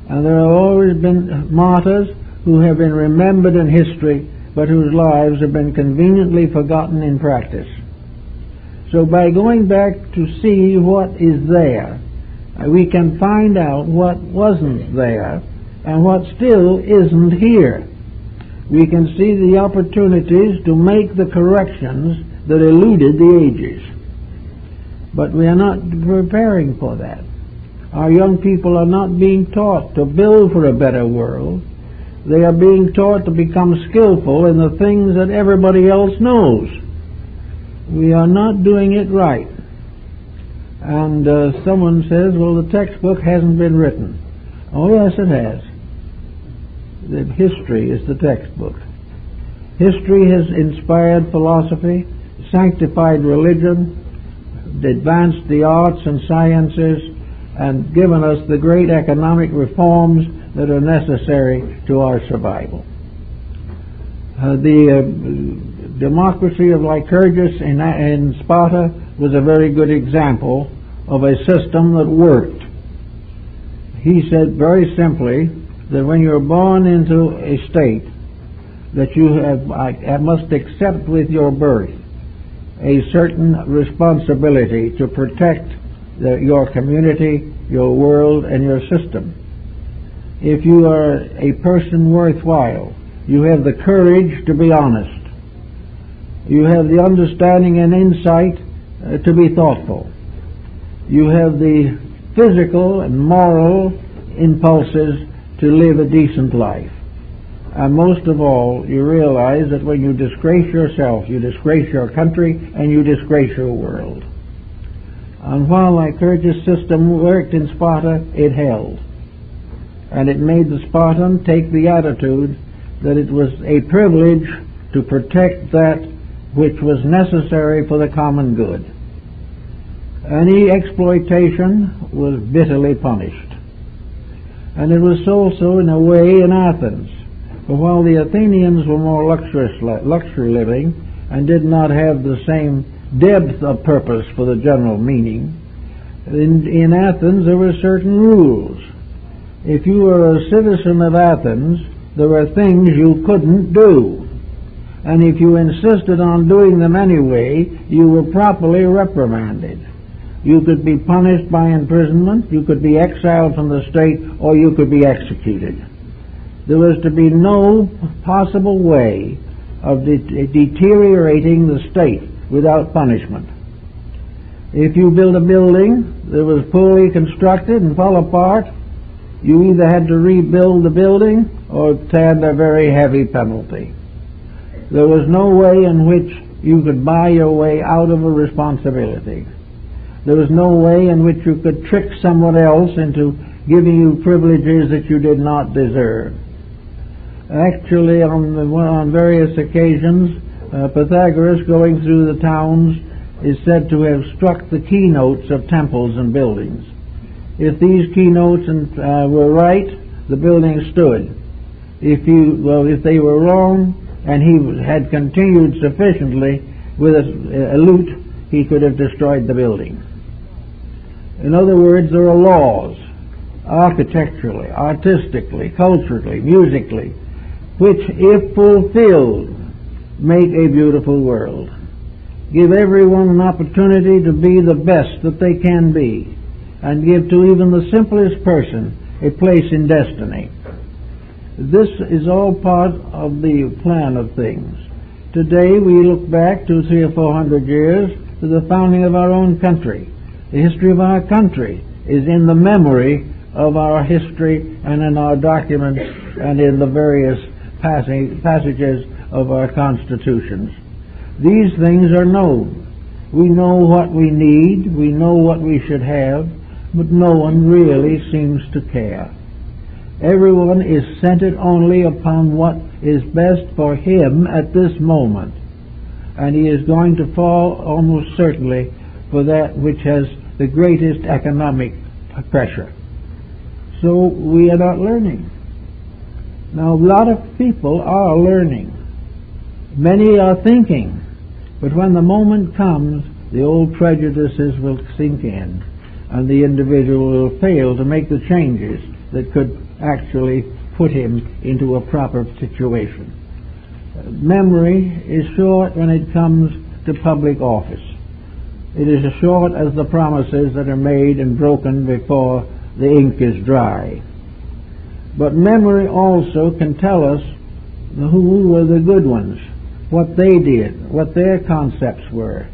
And there have always been martyrs who have been remembered in history, but whose lives have been conveniently forgotten in practice. So by going back to see what is there, we can find out what wasn't there and what still isn't here. We can see the opportunities to make the corrections that eluded the ages. But we are not preparing for that. Our young people are not being taught to build for a better world. They are being taught to become skillful in the things that everybody else knows. We are not doing it right. And someone says, well, the textbook hasn't been written. Oh, yes, it has. The history is the textbook. History has inspired philosophy, sanctified religion, advanced the arts and sciences, and given us the great economic reforms that are necessary to our survival. The democracy of Lycurgus in Sparta was a very good example of a system that worked. He said very simply that when you're born into a state, that you must accept with your birth a certain responsibility to protect your community, your world, and your system. If you are a person worthwhile, you have the courage to be honest. You have the understanding and insight to be thoughtful. You have the physical and moral impulses to live a decent life. And most of all, you realize that when you disgrace yourself, you disgrace your country and you disgrace your world. And while Lycurgus' system worked in Sparta, it held. And it made the Spartan take the attitude that it was a privilege to protect that which was necessary for the common good. Any exploitation was bitterly punished. And it was also in a way in Athens. For while the Athenians were more luxury living and did not have the same depth of purpose for the general meaning, in Athens there were certain rules. If you were a citizen of Athens, there were things you couldn't do. And if you insisted on doing them anyway, you were properly reprimanded. You could be punished by imprisonment, you could be exiled from the state, or you could be executed. There was to be no possible way of deteriorating the state without punishment. If you built a building that was poorly constructed and fell apart, you either had to rebuild the building or stand a very heavy penalty. There was no way in which you could buy your way out of a responsibility. There was no way in which you could trick someone else into giving you privileges that you did not deserve. Actually, on various occasions, Pythagoras, going through the towns, is said to have struck the keynotes of temples and buildings. If these keynotes were right, the building stood. If they were wrong, and he had continued sufficiently with a loot, he could have destroyed the building. In other words, there are laws, architecturally, artistically, culturally, musically, which, if fulfilled, make a beautiful world. Give everyone an opportunity to be the best that they can be, and give to even the simplest person a place in destiny. This is all part of the plan of things. Today we look back 200, 300, or 400 years to the founding of our own country. The history of our country is in the memory of our history and in our documents and in the various passages of our constitutions. These things are known. We know what we need, we know what we should have, but no one really seems to care. Everyone is centered only upon what is best for him at this moment, and he is going to fall almost certainly for that which has the greatest economic pressure. So we are not learning. Now, a lot of people are learning. Many are thinking. But when the moment comes, the old prejudices will sink in, and the individual will fail to make the changes that could actually put him into a proper situation. Memory is short when it comes to public office. It is as short as the promises that are made and broken before the ink is dry. But memory also can tell us who were the good ones, what they did, what their concepts were,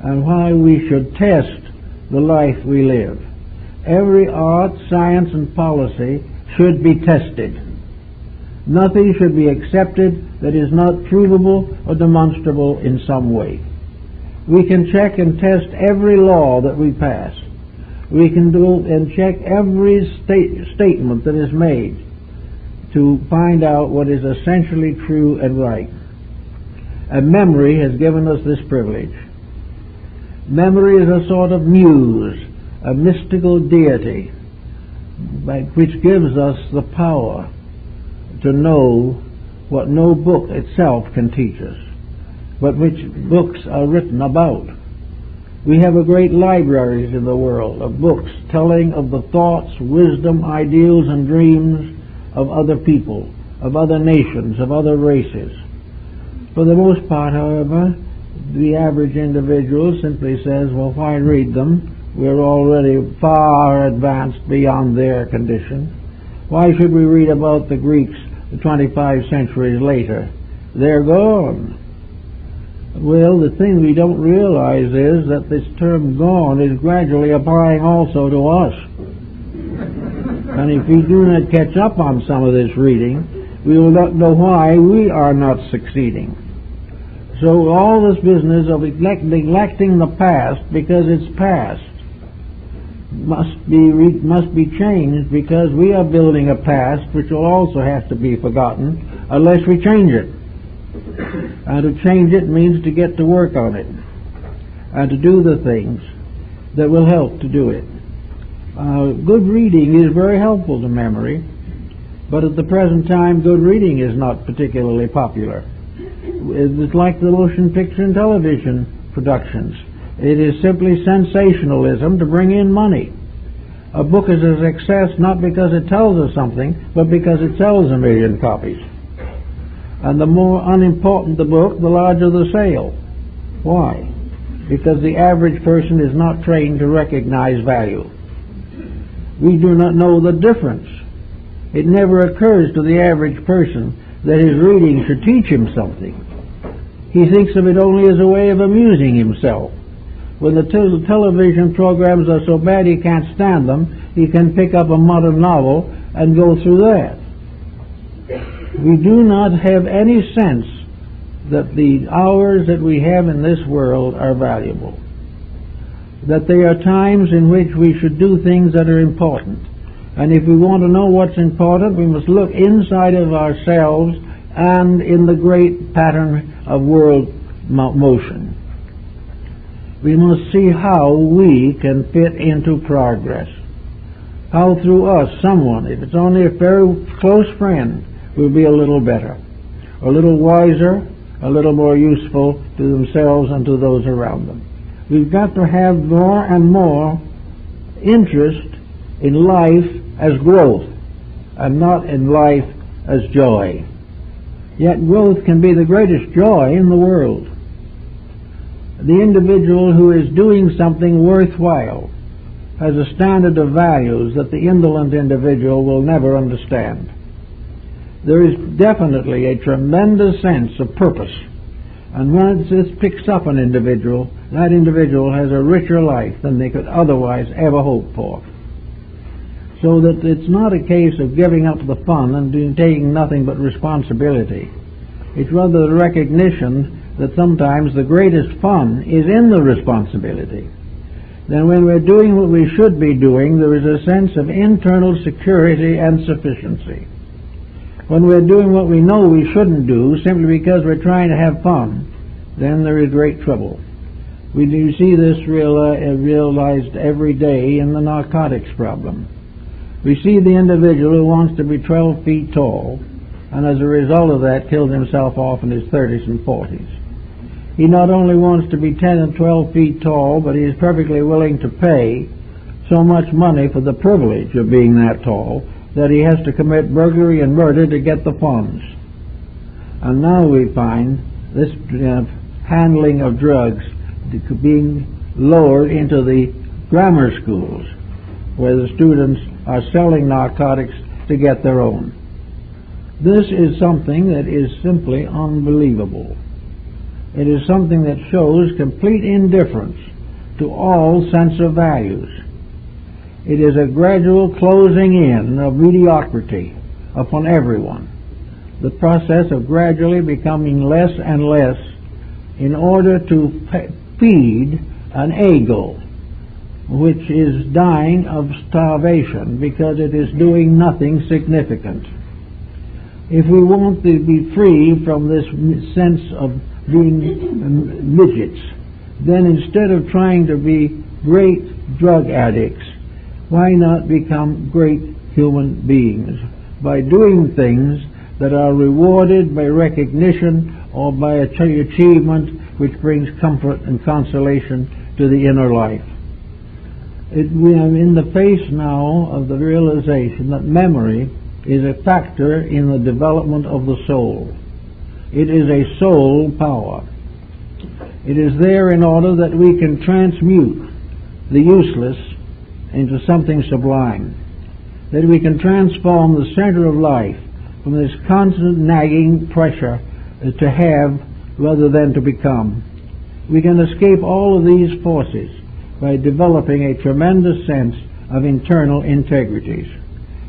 and why we should test the life we live. Every art, science, and policy should be tested. Nothing should be accepted that is not provable or demonstrable in some way. We can check and test every law that we pass. We can do and check every statement that is made to find out what is essentially true and right. And memory has given us this privilege. Memory is a sort of muse, a mystical deity, which gives us the power to know what no book itself can teach us, but which books are written about. We have a great libraries in the world of books telling of the thoughts, wisdom, ideals, and dreams of other people, of other nations, of other races. For the most part, however, the average individual simply says, well, why read them? We're already far advanced beyond their condition. Why should we read about the Greeks 25 centuries later? They're gone. Well, the thing we don't realize is that this term gone is gradually applying also to us. And if we do not catch up on some of this reading, we will not know why we are not succeeding. So all this business of neglecting the past because it's past must be changed, because we are building a past which will also have to be forgotten unless we change it. And to change it means to get to work on it and to do the things that will help to do it. Good reading is very helpful to memory, but at the present time good reading is not particularly popular. It's like the motion picture and television productions. It is simply sensationalism to bring in money. A book is a success not because it tells us something, but because it sells 1 million copies. And the more unimportant the book, the larger the sale. Why? Because the average person is not trained to recognize value. We do not know the difference. It never occurs to the average person that his reading should teach him something. He thinks of it only as a way of amusing himself. When the television programs are so bad he can't stand them, he can pick up a modern novel and go through that. We do not have any sense that the hours that we have in this world are valuable, that there are times in which we should do things that are important. And if we want to know what's important, we must look inside of ourselves and in the great pattern of world motion. We must see how we can fit into progress, how through us someone, if it's only a very close friend, will be a little better, a little wiser, a little more useful to themselves and to those around them. We've got to have more and more interest in life as growth and not in life as joy. Yet growth can be the greatest joy in the world. The individual who is doing something worthwhile has a standard of values that the indolent individual will never understand. There is definitely a tremendous sense of purpose, and when this picks up an individual, that individual has a richer life than they could otherwise ever hope for. So that it's not a case of giving up the fun and taking nothing but responsibility. It's rather the recognition that sometimes the greatest fun is in the responsibility, then when we're doing what we should be doing, there is a sense of internal security and sufficiency. When we're doing what we know we shouldn't do simply because we're trying to have fun, then there is great trouble. We do see this realized every day in the narcotics problem. We see the individual who wants to be 12 feet tall, and as a result of that killed himself off in his 30s and 40s. He not only wants to be 10 and 12 feet tall, but he is perfectly willing to pay so much money for the privilege of being that tall that he has to commit burglary and murder to get the funds. And now we find this handling of drugs being lowered into the grammar schools, where the students are selling narcotics to get their own. This is something that is simply unbelievable. It is something that shows complete indifference to all sense of values. It is a gradual closing in of mediocrity upon everyone. The process of gradually becoming less and less in order to feed an ego which is dying of starvation because it is doing nothing significant. If we want to be free from this sense of being midgets, then instead of trying to be great drug addicts, why not become great human beings by doing things that are rewarded by recognition or by achievement which brings comfort and consolation to the inner life? We are in the face now of the realization that memory is a factor in the development of the soul. It is a soul power. It is there in order that we can transmute the useless into something sublime, that we can transform the center of life from this constant nagging pressure to have rather than to become. We can escape all of these forces by developing a tremendous sense of internal integrities.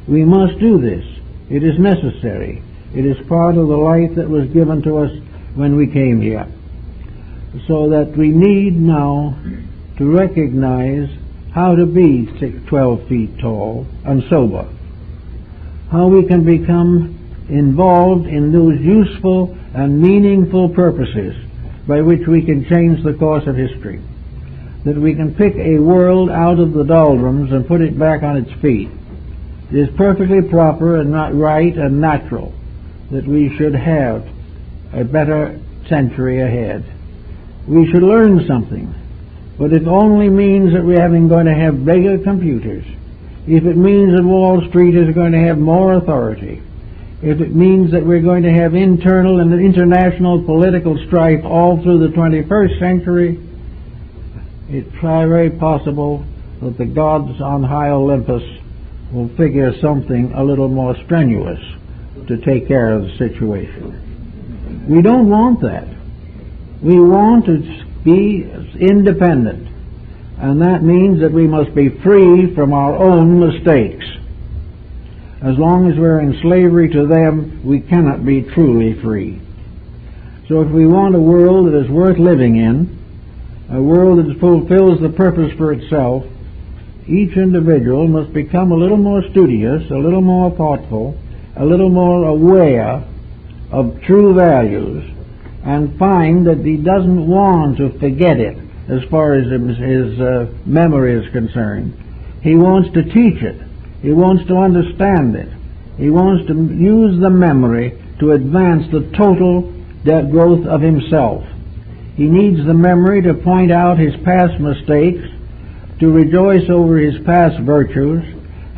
We must do this. It is necessary. It is part of the life that was given to us when we came here. So that we need now to recognize how to be 12 feet tall and sober. How we can become involved in those useful and meaningful purposes by which we can change the course of history. That we can pick a world out of the doldrums and put it back on its feet. It is perfectly proper and not right and natural that we should have a better century ahead. We should learn something, but it only means that we're going to have bigger computers. If it means that Wall Street is going to have more authority, if it means that we're going to have internal and international political strife all through the 21st century, it's very possible that the gods on high Olympus will figure something a little more strenuous to take care of the situation. We don't want that. We want to be independent, and that means that we must be free from our own mistakes. As long as we're in slavery to them, we cannot be truly free. So if we want a world that is worth living in, a world that fulfills the purpose for itself, each individual must become a little more studious, a little more thoughtful, a little more aware of true values, and find that he doesn't want to forget it as far as his memory is concerned. He wants to teach it. He wants to understand it. He wants to use the memory to advance the total growth of himself. He needs the memory to point out his past mistakes, to rejoice over his past virtues,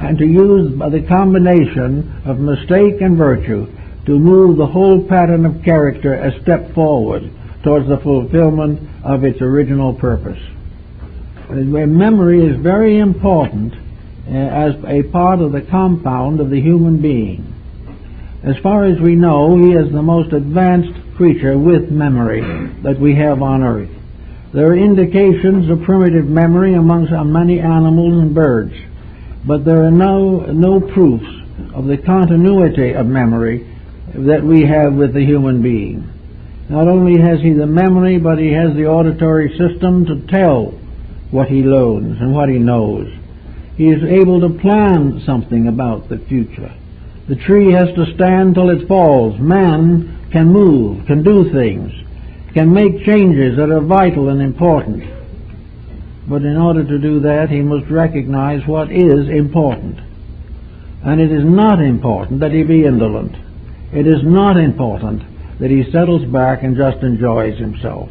and to use the combination of mistake and virtue to move the whole pattern of character a step forward towards the fulfillment of its original purpose. Memory is very important as a part of the compound of the human being. As far as we know, he is the most advanced creature with memory that we have on earth. There are indications of primitive memory amongst many animals and birds, but there are no proofs of the continuity of memory that we have with the human being. Not only has he the memory, but he has the auditory system to tell what he learns and what he knows. He is able to plan something about the future. The tree has to stand till it falls. Man can move, can do things, can make changes that are vital and important. But in order to do that, he must recognize what is important. And it is not important that he be indolent. It is not important that he settles back and just enjoys himself.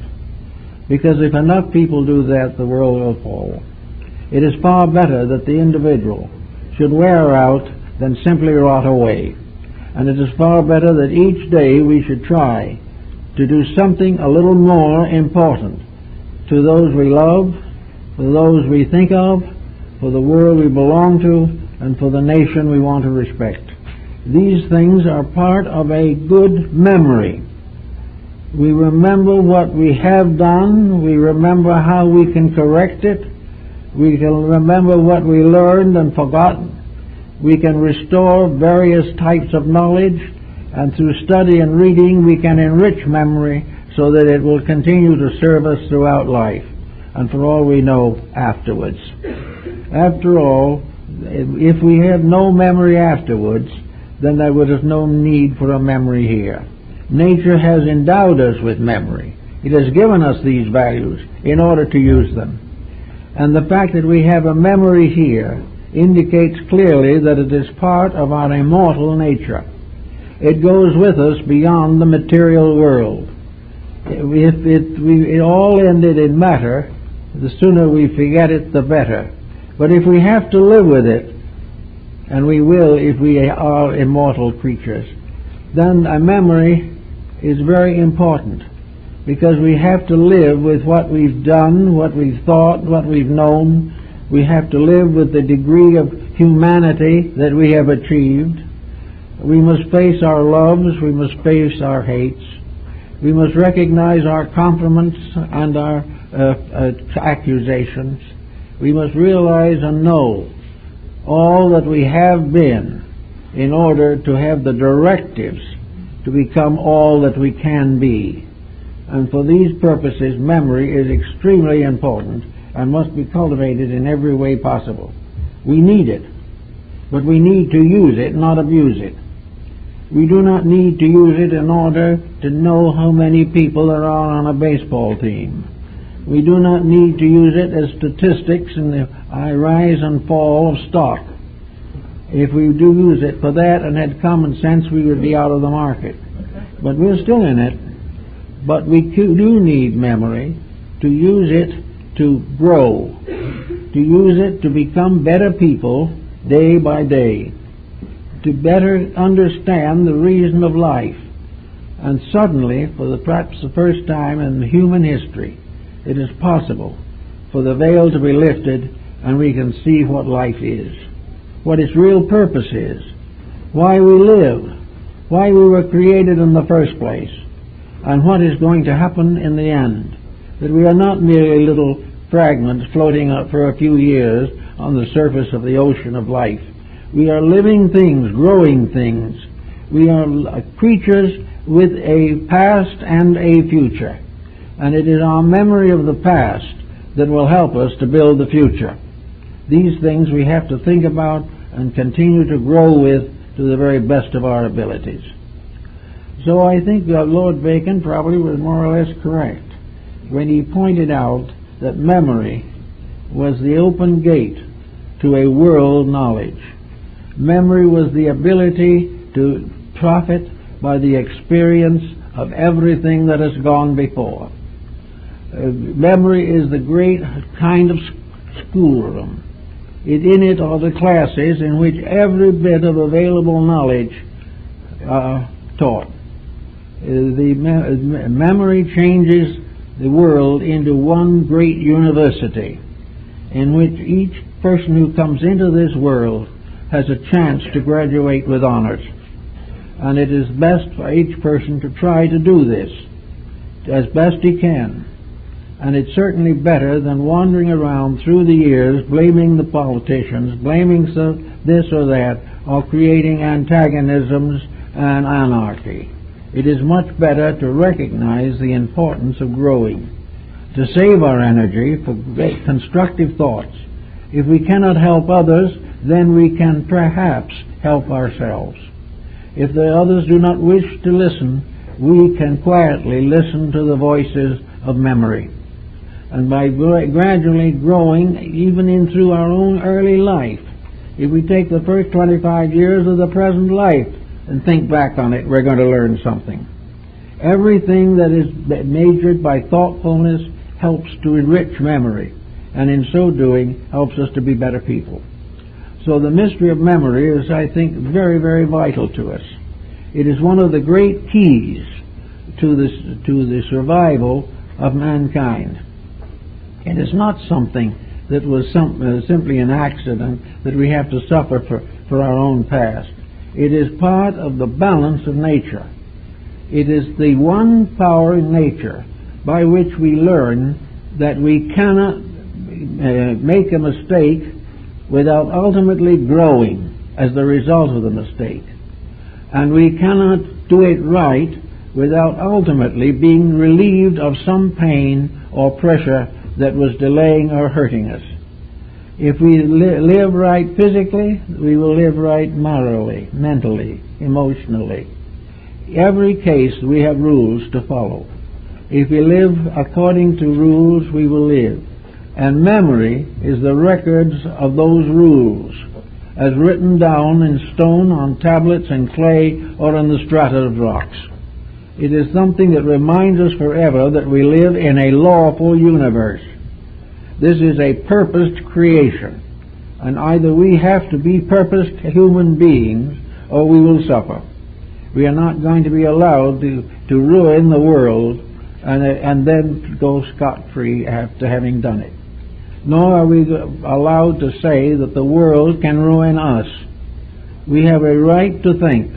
Because if enough people do that, the world will fall. It is far better that the individual should wear out than simply rot away. And it is far better that each day we should try to do something a little more important to those we love, for those we think of, for the world we belong to, and for the nation we want to respect. These things are part of a good memory. We remember what we have done, we remember how we can correct it, we can remember what we learned and forgotten, we can restore various types of knowledge, and through study and reading we can enrich memory so that it will continue to serve us throughout life, and for all we know, afterwards. After all, if we have no memory afterwards, then there was no need for a memory here. Nature has endowed us with memory. It has given us these values in order to use them. And the fact that we have a memory here indicates clearly that it is part of our immortal nature. It goes with us beyond the material world. If it all ended in matter, the sooner we forget it, the better. But if we have to live with it, and we will if we are immortal creatures, then a memory is very important, because we have to live with what we've done, what we've thought, what we've known. We have to live with the degree of humanity that we have achieved. We must face our loves, we must face our hates. We must recognize our compliments and our accusations. We must realize and know all that we have been in order to have the directives to become all that we can be. And for these purposes, memory is extremely important and must be cultivated in every way possible. We need it, but we need to use it, not abuse it. We do not need to use it in order to know how many people are on a baseball team. We do not need to use it as statistics in the rise and fall of stock. If we do use it for that and had common sense, we would be out of the market. But we're still in it. But we do need memory to use it to grow, to use it to become better people day by day, to better understand the reason of life. And suddenly, for perhaps the first time in human history, it is possible for the veil to be lifted and we can see what life is, what its real purpose is, why we live, why we were created in the first place, and what is going to happen in the end. That we are not merely little fragments floating up for a few years on the surface of the ocean of life. We are living things, growing things. We are creatures with a past and a future. And it is our memory of the past that will help us to build the future. These things we have to think about and continue to grow with to the very best of our abilities. So I think Lord Bacon probably was more or less correct when he pointed out that memory was the open gate to a world knowledge. Memory was the ability to profit by the experience of everything that has gone before. Memory is the great kind of schoolroom. In it are the classes in which every bit of available knowledge taught. Memory changes the world into one great university in which each person who comes into this world has a chance to graduate with honors. And it is best for each person to try to do this as best he can. And it's certainly better than wandering around through the years blaming the politicians, blaming this or that, or creating antagonisms and anarchy. It is much better to recognize the importance of growing, to save our energy for great constructive thoughts. If we cannot help others, then we can perhaps help ourselves. If the others do not wish to listen, we can quietly listen to the voices of memory. And by gradually growing, even in through our own early life, if we take the first 25 years of the present life and think back on it, we're going to learn something. Everything that is majored by thoughtfulness helps to enrich memory, and in so doing helps us to be better people. So the mystery of memory is, I think, very, very vital to us. It is one of the great keys to the survival of mankind. It is not something that was simply an accident that we have to suffer for our own past. It is part of the balance of nature. It is the one power in nature by which we learn that we cannot make a mistake without ultimately growing as the result of the mistake. And we cannot do it right without ultimately being relieved of some pain or pressure that was delaying or hurting us. If we live right physically, we will live right morally, mentally, emotionally. Every case we have rules to follow. If we live according to rules, we will live. And memory is the records of those rules, as written down in stone, on tablets, in clay, or on the strata of rocks. It is something that reminds us forever that we live in a lawful universe. This is a purposed creation, and either we have to be purposed human beings or we will suffer. We are not going to be allowed to ruin the world and then go scot-free after having done it. Nor are we allowed to say that the world can ruin us. We have a right to think.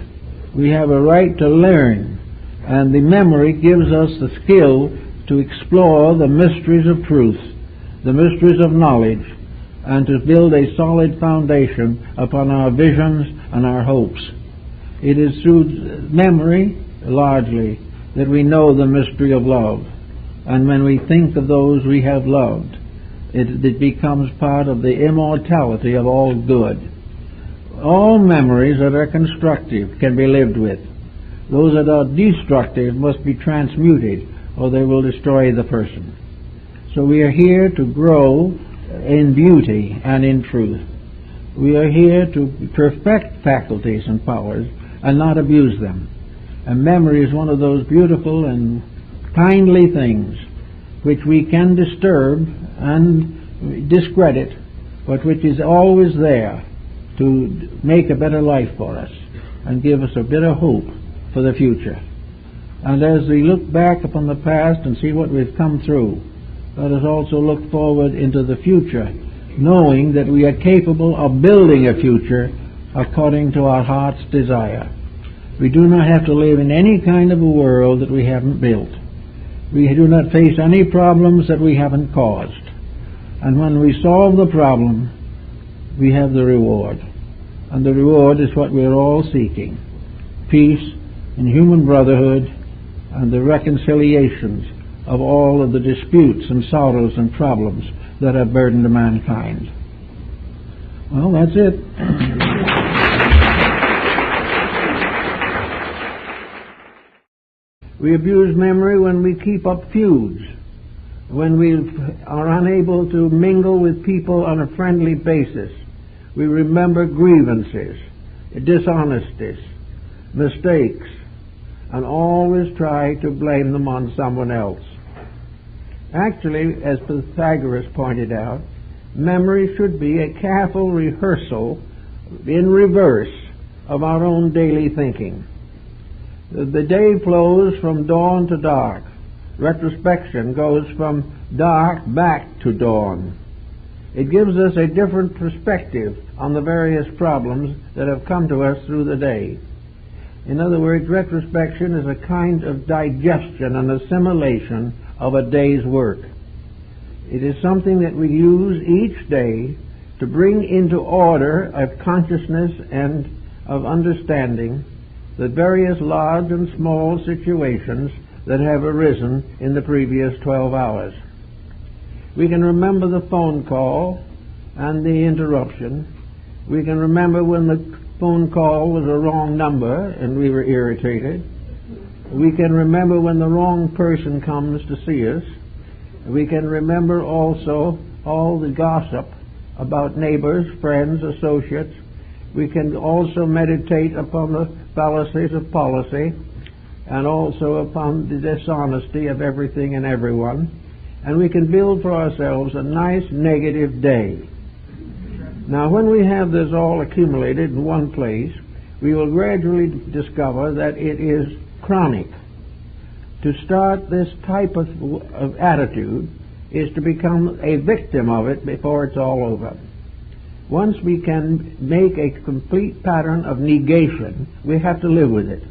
We have a right to learn. And the memory gives us the skill to explore the mysteries of truth, the mysteries of knowledge, and to build a solid foundation upon our visions and our hopes. It is through memory, largely, that we know the mystery of love. And when we think of those we have loved, it becomes part of the immortality of all good. All memories that are constructive can be lived with. Those that are destructive must be transmuted, or they will destroy the person. So we are here to grow in beauty and in truth. We are here to perfect faculties and powers and not abuse them. And memory is one of those beautiful and kindly things which we can disturb and discredit, but which is always there to make a better life for us and give us a better hope for the future. And as we look back upon the past and see what we've come through, let us also look forward into the future, knowing that we are capable of building a future according to our heart's desire. We do not have to live in any kind of a world that we haven't built. We do not face any problems that we haven't caused. And when we solve the problem, we have the reward. And the reward is what we're all seeking: peace and human brotherhood and the reconciliations of all of the disputes and sorrows and problems that have burdened mankind. Well, that's it. We abuse memory when we keep up feuds, when we are unable to mingle with people on a friendly basis. We remember grievances, dishonesties, mistakes, and always try to blame them on someone else. Actually, as Pythagoras pointed out, memory should be a careful rehearsal in reverse of our own daily thinking. The day flows from dawn to dark. Retrospection goes from dark back to dawn. It gives us a different perspective on the various problems that have come to us through the day. In other words, retrospection is a kind of digestion and assimilation of a day's work. It is something that we use each day to bring into order of consciousness and of understanding the various large and small situations that have arisen in the previous 12 hours. We can remember the phone call and the interruption. We can remember when the phone call was a wrong number and we were irritated. We can remember when the wrong person comes to see us. We can remember also all the gossip about neighbors, friends, associates. We can also meditate upon the fallacies of policy and also upon the dishonesty of everything and everyone. And we can build for ourselves a nice negative day. Now, when we have this all accumulated in one place, we will gradually discover that it is chronic. To start this type of attitude is to become a victim of it before it's all over. Once we can make a complete pattern of negation, we have to live with it.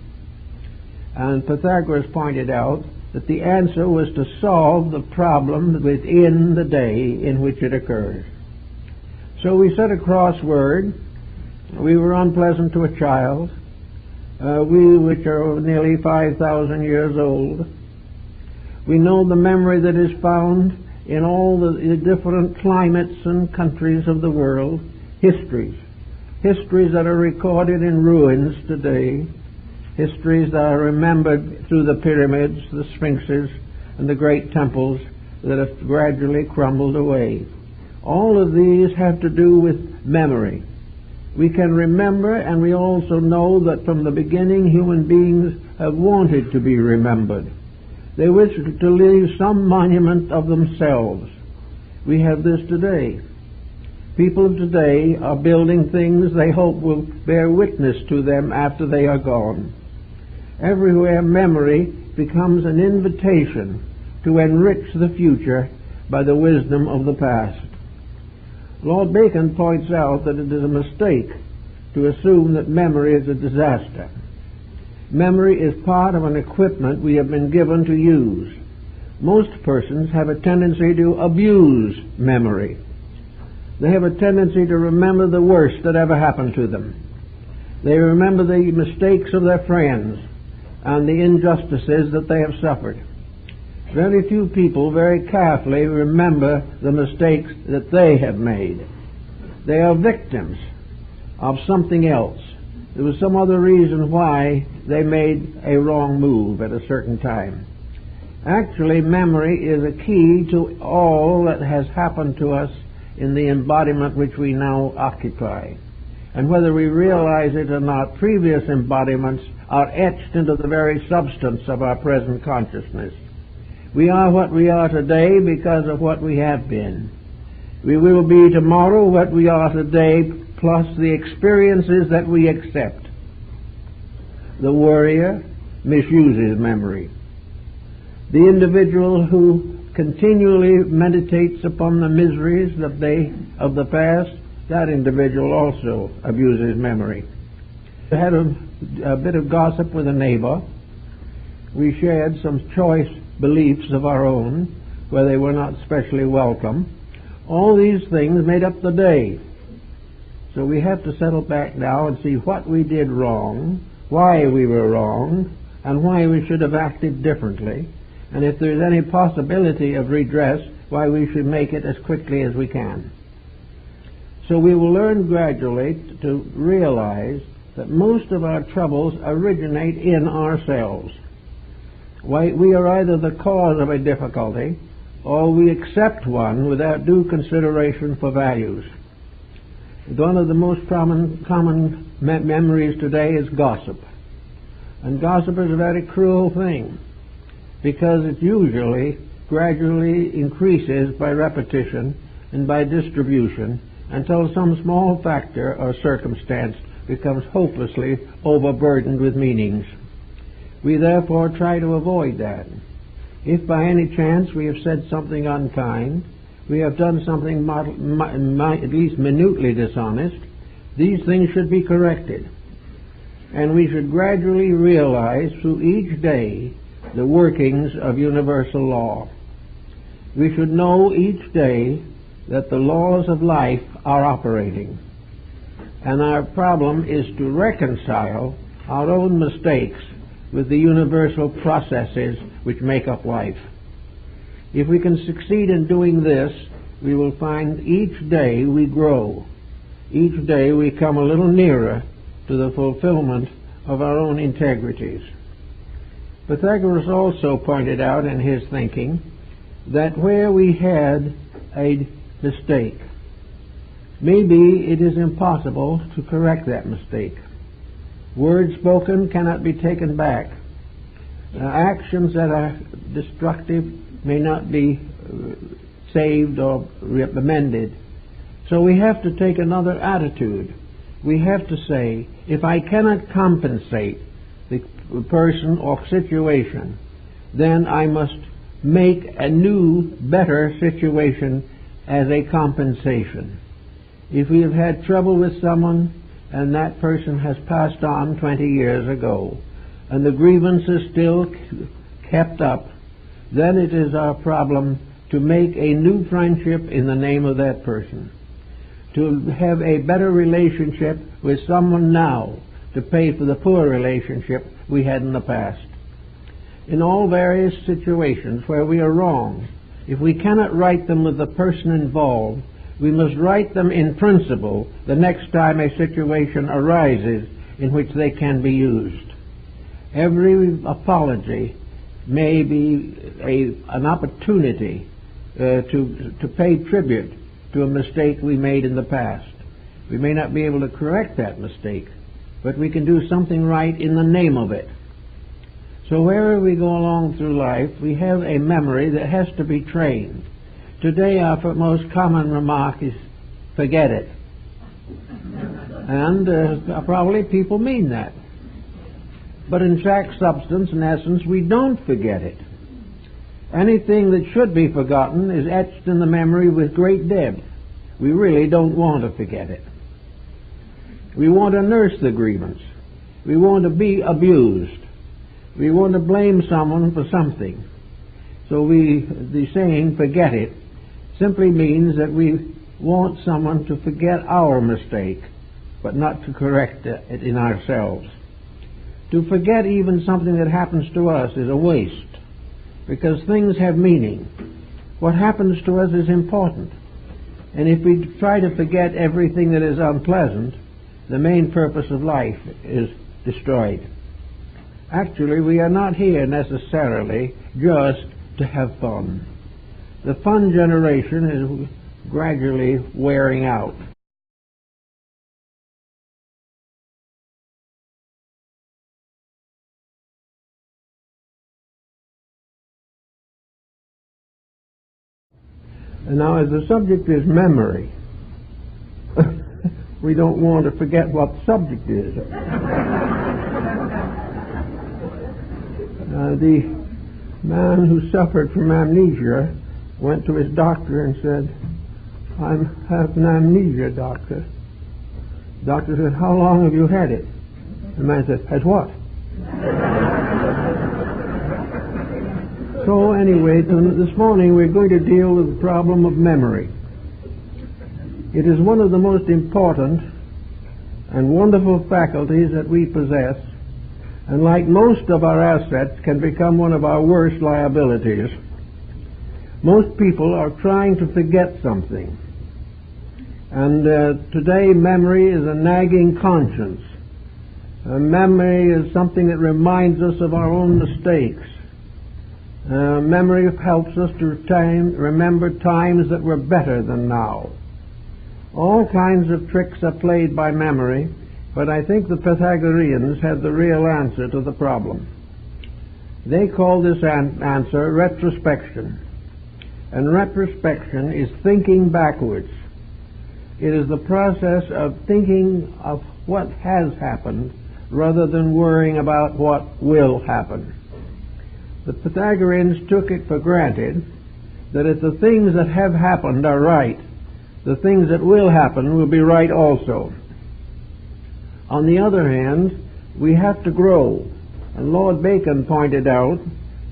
And Pythagoras pointed out that the answer was to solve the problem within the day in which it occurs. So we said a crossword. We were unpleasant to a child. We, which are nearly 5,000 years old. We know the memory that is found in all the different climates and countries of the world. Histories that are recorded in ruins today. Histories that are remembered through the pyramids, the sphinxes, and the great temples that have gradually crumbled away. All of these have to do with memory. We can remember, and we also know that from the beginning human beings have wanted to be remembered. They wish to leave some monument of themselves. We have this today. People of today are building things they hope will bear witness to them after they are gone. Everywhere memory becomes an invitation to enrich the future by the wisdom of the past. Lord Bacon points out that it is a mistake to assume that memory is a disaster. Memory is part of an equipment we have been given to use. Most persons have a tendency to abuse memory. They have a tendency to remember the worst that ever happened to them. They remember the mistakes of their friends and the injustices that they have suffered. Very few people very carefully remember the mistakes that they have made. They are victims of something else. There was some other reason why they made a wrong move at a certain time. Actually, memory is a key to all that has happened to us in the embodiment which we now occupy. And whether we realize it or not, previous embodiments are etched into the very substance of our present consciousness. We are what we are today because of what we have been. We will be tomorrow what we are today, plus the experiences that we accept. The worrier misuses memory. The individual who continually meditates upon the miseries of the past, that individual also abuses memory. I had a bit of gossip with a neighbor. We shared some choice beliefs of our own, where they were not specially welcome. All these things made up the day. So we have to settle back now and see what we did wrong, why we were wrong, and why we should have acted differently, and if there's any possibility of redress, why we should make it as quickly as we can. So we will learn gradually to realize that most of our troubles originate in ourselves. We are either the cause of a difficulty, or we accept one without due consideration for values. One of the most common memories today is gossip. And gossip is a very cruel thing, because it usually gradually increases by repetition and by distribution until some small factor or circumstance becomes hopelessly overburdened with meanings. We therefore try to avoid that. If by any chance we have said something unkind, we have done something at least minutely dishonest, these things should be corrected. And we should gradually realize through each day the workings of universal law. We should know each day that the laws of life are operating. And our problem is to reconcile our own mistakes with the universal processes which make up life. If we can succeed in doing this, we will find each day we grow. Each day we come a little nearer to the fulfillment of our own integrities. Pythagoras also pointed out in his thinking that where we had a mistake, maybe it is impossible to correct that mistake. Words spoken cannot be taken back. Actions that are destructive may not be saved or amended. So we have to take another attitude. We have to say, if I cannot compensate the person or situation, then I must make a new, better situation as a compensation. If we have had trouble with someone and that person has passed on 20 years ago and the grievance is still kept up, then it is our problem to make a new friendship in the name of that person, to have a better relationship with someone now to pay for the poor relationship we had in the past. In all various situations where we are wrong, if we cannot right them with the person involved, we must right them in principle the next time a situation arises in which they can be used. Every apology may be an opportunity to pay tribute to a mistake we made in the past. We may not be able to correct that mistake, but we can do something right in the name of it. So wherever we go along through life, we have a memory that has to be trained. Today our most common remark is, forget it. And probably people mean that. But in fact, substance, in essence, we don't forget it. Anything that should be forgotten is etched in the memory with great depth. We really don't want to forget it. We want to nurse the grievance. We want to be abused. We want to blame someone for something. So the saying, forget it, simply means that we want someone to forget our mistake, but not to correct it in ourselves. To forget even something that happens to us is a waste, because things have meaning. What happens to us is important. And if we try to forget everything that is unpleasant, the main purpose of life is destroyed. Actually, we are not here necessarily just to have fun. The fun generation is gradually wearing out. And now, as the subject is memory, we don't want to forget what the subject is. The man who suffered from amnesia went to his doctor and said, I have an amnesia, doctor. The doctor said, how long have you had it? The man said, has what? So anyway, this morning we're going to deal with the problem of memory. It is one of the most important and wonderful faculties that we possess, and like most of our assets, can become one of our worst liabilities. Most people are trying to forget something, and today memory is a nagging conscience. Memory is something that reminds us of our own mistakes. Memory helps us to remember times that were better than now. All kinds of tricks are played by memory, but I think the Pythagoreans had the real answer to the problem. They call this answer retrospection. And retrospection is thinking backwards. It is the process of thinking of what has happened rather than worrying about what will happen. The Pythagoreans took it for granted that if the things that have happened are right, the things that will happen will be right also. On the other hand, we have to grow. And Lord Bacon pointed out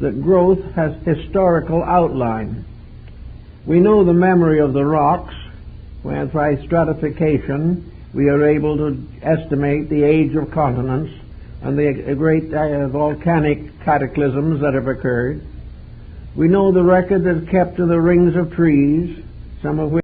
that growth has historical outline. We know the memory of the rocks, where by stratification we are able to estimate the age of continents and the great volcanic cataclysms that have occurred. We know the record that's kept of the rings of trees, some of which